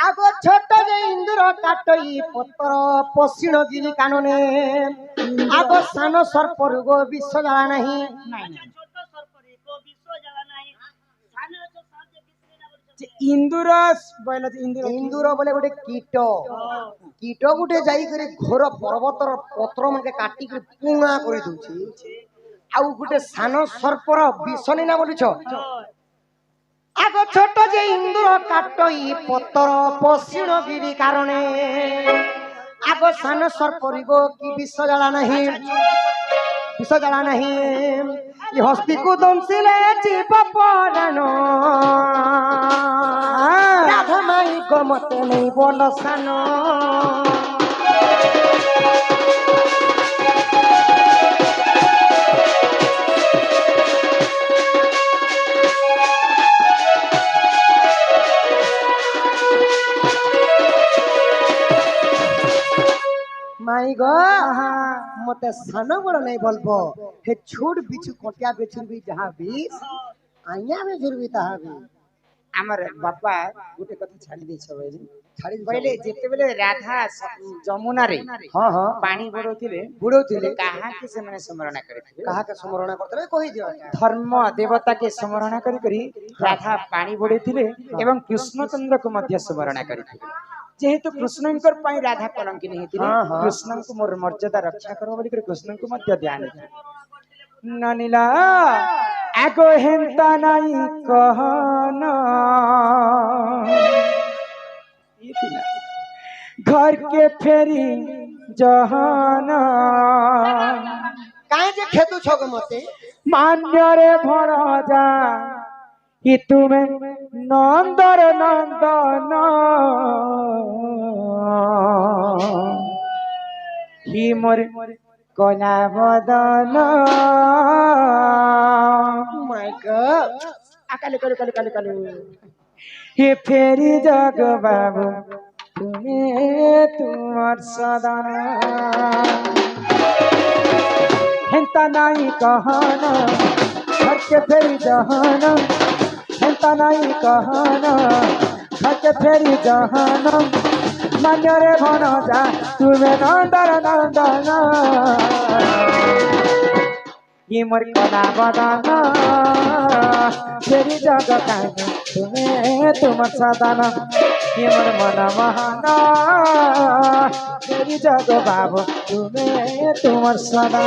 आगो छोट जे इंद्र काटई पत्र पशिण गिरी कानने आगो सान सर्पर गो विश्व जला नहीं ছোট সরপরি তো বিশ্ব জ্বালা নাই সানে তো সাথে বিশ্ব না বলছে ইন্দুরস বইল ইন্দুর इंदुर बोले गोटे कीट कीट गोटे जाई करे घोर पर्वतर पत्र मानके काटी के पुंगा करि दउछि आउ गोटे सान सर्पर विष नहीं ना बोलुछ आगो छोट जे इंदुर काटई पतर पशिण गिरी कारणे आगो सान सर्परी गो की विष जला नहीं विष जला नहीं ये हस्ती को दंसिले जीव पराण राधा माई गो मते नहीं बोल सानो माई गो मते सानो बड़ नहीं बोलबो हे छोड़ बिछु कटिया बेचुर भी जहां भी आइया बेचुर भी तहा भी আমার বাপা গোটে কথা ছাড়ি দেইছ বইলে ছাড়ি বইলে যেতেবেলে রাধা যমুনারে हां हां পানি বড়ৌଥିଲେ बुड़ौथिले কাহাকে ସେମାନେ ସ୍ମରଣ କରିଥିବେ कहा के स्मरण करतले कहि दियो ଧର୍ମ ଦେବତାକେ ସ୍ମରଣ କରି କରି ରାଧା ପାଣି ବଢେଇଥିଲେ ଏବଂ କୃଷ୍ଣଚନ୍ଦ୍ରକୁ ମଧ୍ୟ ସ୍ମରଣ କରିଥିଲେ ଯେହେତୁ କୃଷ୍ଣଙ୍କର ପାଇଁ ରାଧା କଲଙ୍କିନୀ ହେଇଥିଲେ ହଁ, ହଁ। କୃଷ୍ଣଙ୍କୁ ମୋର ମର୍ଯ୍ୟାଦା ରକ୍ଷା କର ବୋଲି କରି କୃଷ୍ଣଙ୍କୁ ମଧ୍ୟ ଧ୍ୟାନ ନନିଲା ଆଗो ହେନ୍ତା ନାଇଁ କହନ घर के फेरी जहाना काहे जे खेतु छग मते मान्य रे भरजा कि तुम्हें नंदर नंदन ही मोर कला बदन माय गॉड आकाले काले काले काले काले ये फेरी जग बाबू तुम्हें तुम्हार सदान हेंता नहीं कहना घर के फेरी जहाना हेंता नहीं कहना घर के फेरी जहाना मान्य रे भन जा तुम्हें नंदर नंदन ये मोर कला बदन फेरी जग कान तुम्हें तुम सदान ये मोर मन महाना फेरी जग बाबू तुम्हें तुम सदान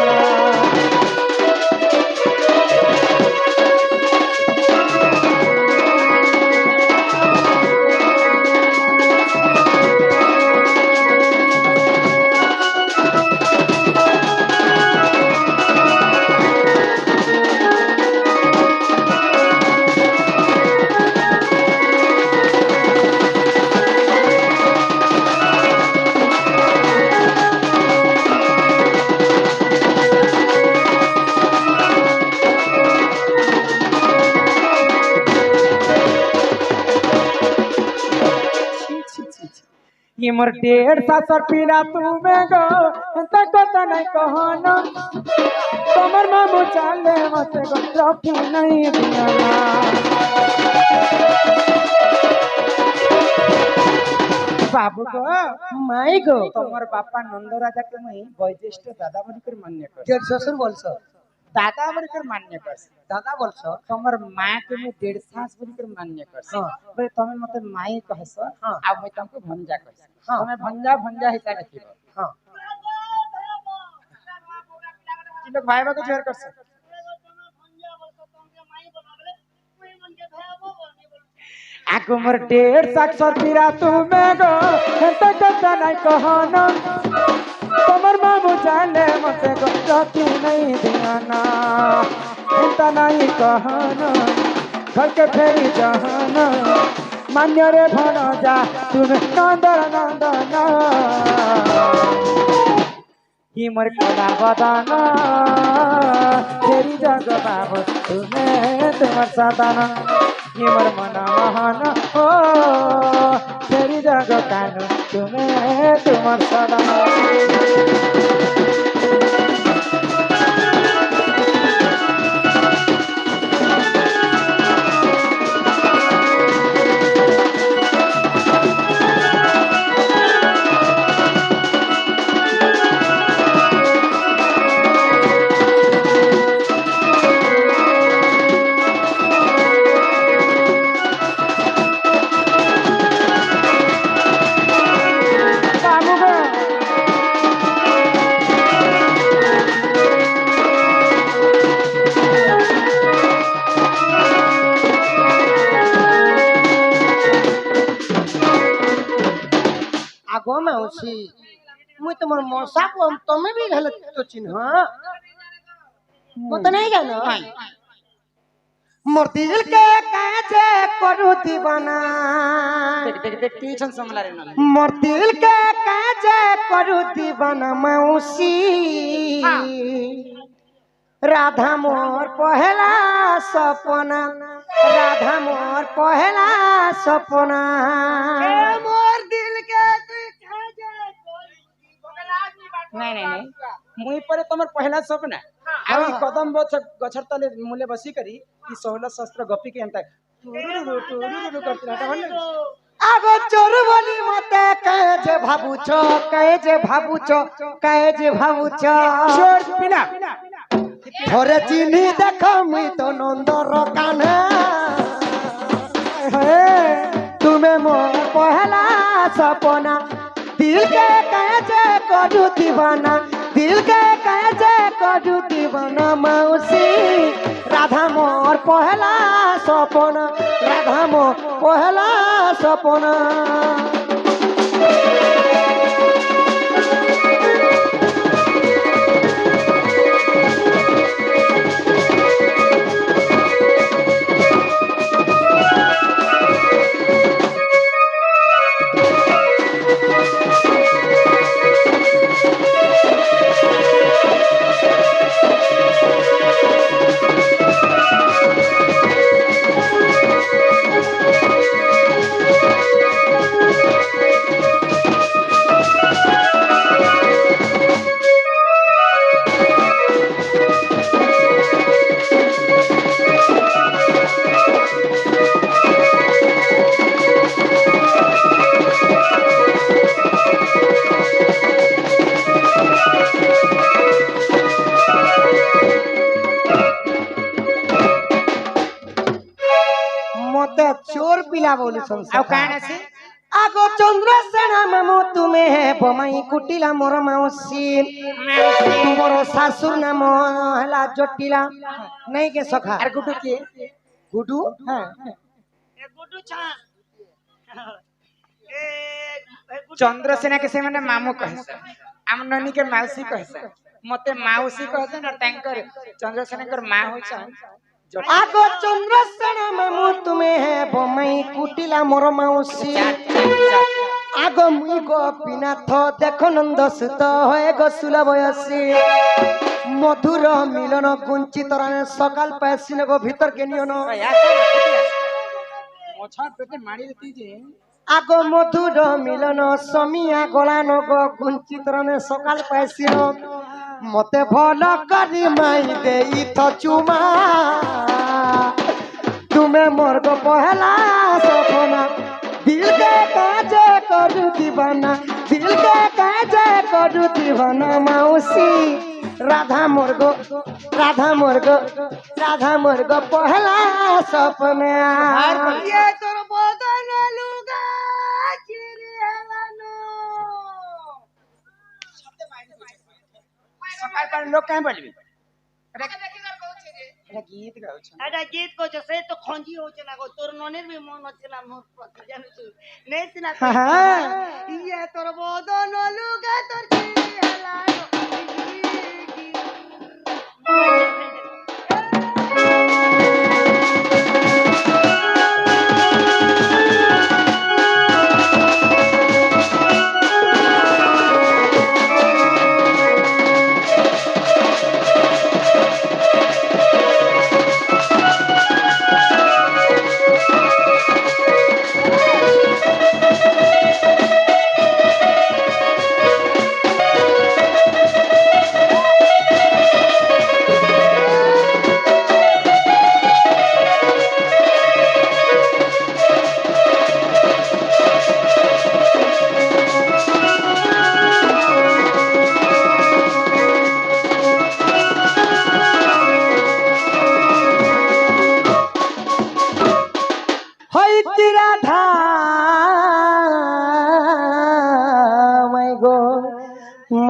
ये मोर 1.5 पीला तुम्हें गो तक तो नहीं कहना तमर मामू चाले मते गो रखी नहीं दिया बाबू गो माय गो तमर बापा नंद राजा के मई वैज्येष्ठ दादा बनी कर मान्य कर जेठ ससुर बोलछ दादा बनी कर मान्य कर दादा बोलछ तमर माँ के मैं 1.5 सास बनी कर मान्य कर हाँ। बोले तमे मते माई कहस हाँ। आ मैं तुमको भंजा कहस हाँ। तमे भंजा भंजा हिसाब से हां कि लोग भाई को जोर करस आगो मोर 1.5 सास पीरा तुम्हें गो तक तो नहीं कहना তোমার বাবু জানে মতে গতি नहीं दियाना चिंता नहीं कहना घर के फेरी जहाना मान्य रे भण जा तुम्हें नंदन नंदना ही मोर कोला बदाना तेरी जग बाबू तुम्हें तुम्हार सदाना ही मोर मन महाना हो तेरी जग कानू तुम्हें तुम्हार सदाना আগো মাউসী মুই তোমার মশা তুমি भी हेले तो चिन्ह मत नहीं जानो मोर दिल के काजे करू दीवाना देख देख देख टीचर संभला रे ना मोर दिल के काजे करू दीवाना माउसी राधा मोर पहला सपना राधा मोर पहला सपना मोर दिल के नहीं नहीं नहीं मुई पर तमर पहला सपना आ ई कदम गछर तले मुले बसी करी ई 16 शस्त्र गपी के अंत टुरुरु करती रहता भन आगो चोर बोली मते कहे जे भाबुच चोर पिला थोरे चिन्ही देखो मुई तो नंदर कान्हा तुम्हें मोर पहला सपना दिल के कैसे करू दीवाना दिल के कैसे करू दीवाना मौसी राधा मोर पहला सपना राधा मोर पहला सपना मते चोर पिला बोली आ कान আছে आगो चंद्रसेना मामू तुम्हें है बमाई कुटिला मोर माउसी तुमर सासुर नाम हला जटिला नहीं के सखा আর গুটু কি गुडू हां ए गुड्डू छा ए चंद्रसेना के से माने मामू कहस आम ननी के माउसी कहस मते माउसी कहस ना टैंकर चंद्रसेना कर मां होय छ आगो चंद्रसेना मामू तुम्हें है बमाई कुटिला मोर माउसी आगो मुई गो पिनाथ देखो नंद सुत होए गो सुल बयसी मधुर मिलन गुंचित राने सकाल पैसिन गो भीतर के नियन मोछा पेटे मारी देती जे आगो मधुर मिलन समिया गलान गो गुंचित राने सकाल पैसिन मते भल करी माई देई तो चुमा तुम्हें मोर गो पहला सपना दिल के काजे करू दीवाना दिल के काजे करू दीवाना माउसी राधा मोर गो पहला सपना ये तोर बदन लुगा चिरियानो सकाळ पर लोग काहे बोलबी अरे गीत गाउ छ এটা গীত কইছ সে তো খঞ্জি হচ্ছে না গো তোর ননের বি মন হচ্ছে না মোর প্রতি জানিস নেই সিনা হ্যাঁ ইয়ে তোর বদন লুগা তোর চিরিয়ালা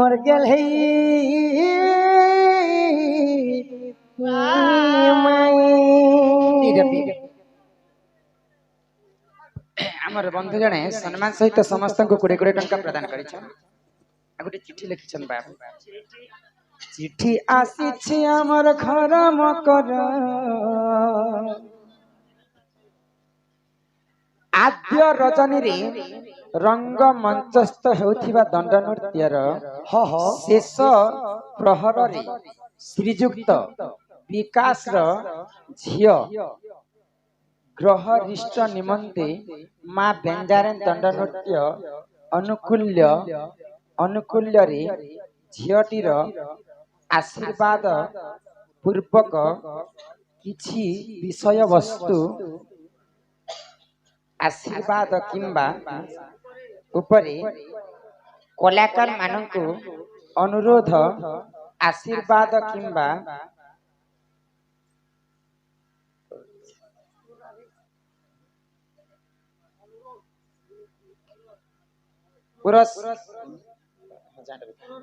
মর গেল হেই আমার বন্ধু জনে সম্মান সহিত সমস্ত 20 টঙ্কা প্রদান করেছেন গোটে চিঠি লিখিছেন বাবু চিঠি আসিছে আমার ঘর মকর ଆଦ୍ୟ ରଜନୀରେ ରଙ୍ଗ ମଞ୍ଚସ୍ଥ ହେଉଥିବା ଦଣ୍ଡ ନୃତ୍ୟର ଶେଷ ପ୍ରହରରେ ଶ୍ରୀଯୁକ୍ତ ବିକାଶର ଝିଅ ଗ୍ରହରିଷ୍ଟ ନିମନ୍ତେ ମା ବେଞ୍ଜାରେନ୍ ଦଣ୍ଡ ନୃତ୍ୟ ଅନୁକୂଲ୍ୟରେ ଝିଅଟିର ଆଶୀର୍ବାଦ ପୂର୍ବକ କିଛି ବିଷୟବସ୍ତୁ आशीर्वाद किंबा उपरे कलाकार मानकु अनुरोध आशीर्वाद किंबा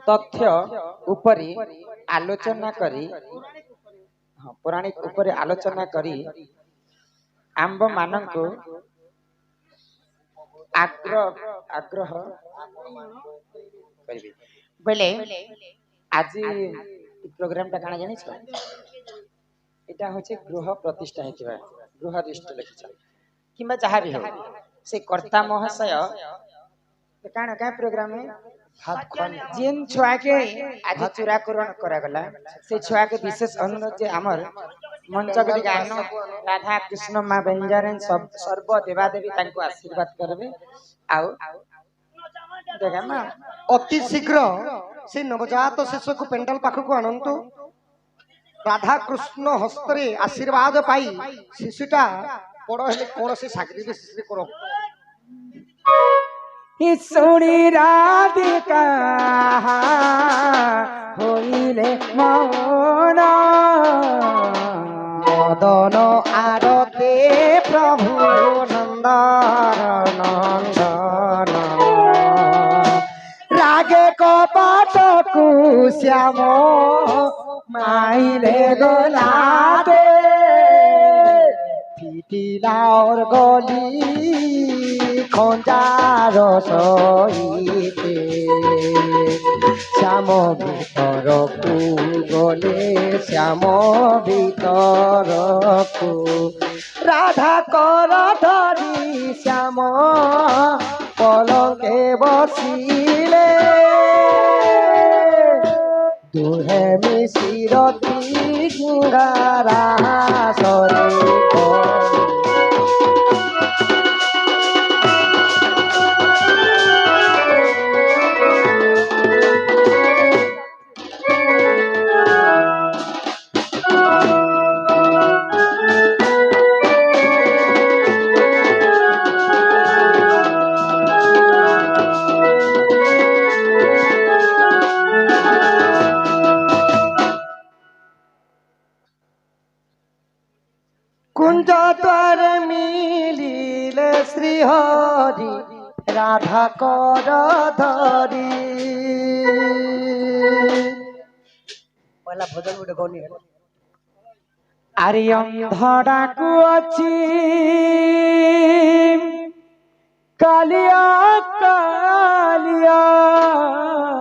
तथ्य उपरे आलोचना करी पौराणिक उपरे आलोचना करी आंब मानकु आग्रह बोले आज प्रोग्राम टा काना जानि छ एटा होचे गृह प्रतिष्ठा हेतिबा गृह रिष्ट लिखिछ किबा जहा भी हो से कर्ता महाशय काना का प्रोग्राम में जेन छुआ के आज चुराकरण करा गला से छुआ के विशेष अनुरोध जे हमर मंच के गायन राधा कृष्ण मां बेंजारेन सब सर्व देवा देवी तांको आशीर्वाद करबे आउ देखा ना अति शीघ्र से नवजात शिशु को पेंडल पाखु को अनंतु राधा कृष्ण हस्तरे आशीर्वाद पाई शिशुटा बड़ हेले कोन से सागरी शिशु करो सुनी राधिका होइले मौना मदन आरते प्रभु नंदन नंदन रागे कपाट को श्याम माइले गोलाते पिटिला और गली खंजार सहिते श्याम भीतर को गले श्याम भीतर को राधा कर धरी श्याम पलंके बसिले दुहे मिश्रती गुंगारा सरे कुंज द्वार मिलिले श्री हरि राधा कर धरी पहला भजन गुटे गौनी आरे अंधड़ा को अछि कालिया कालिया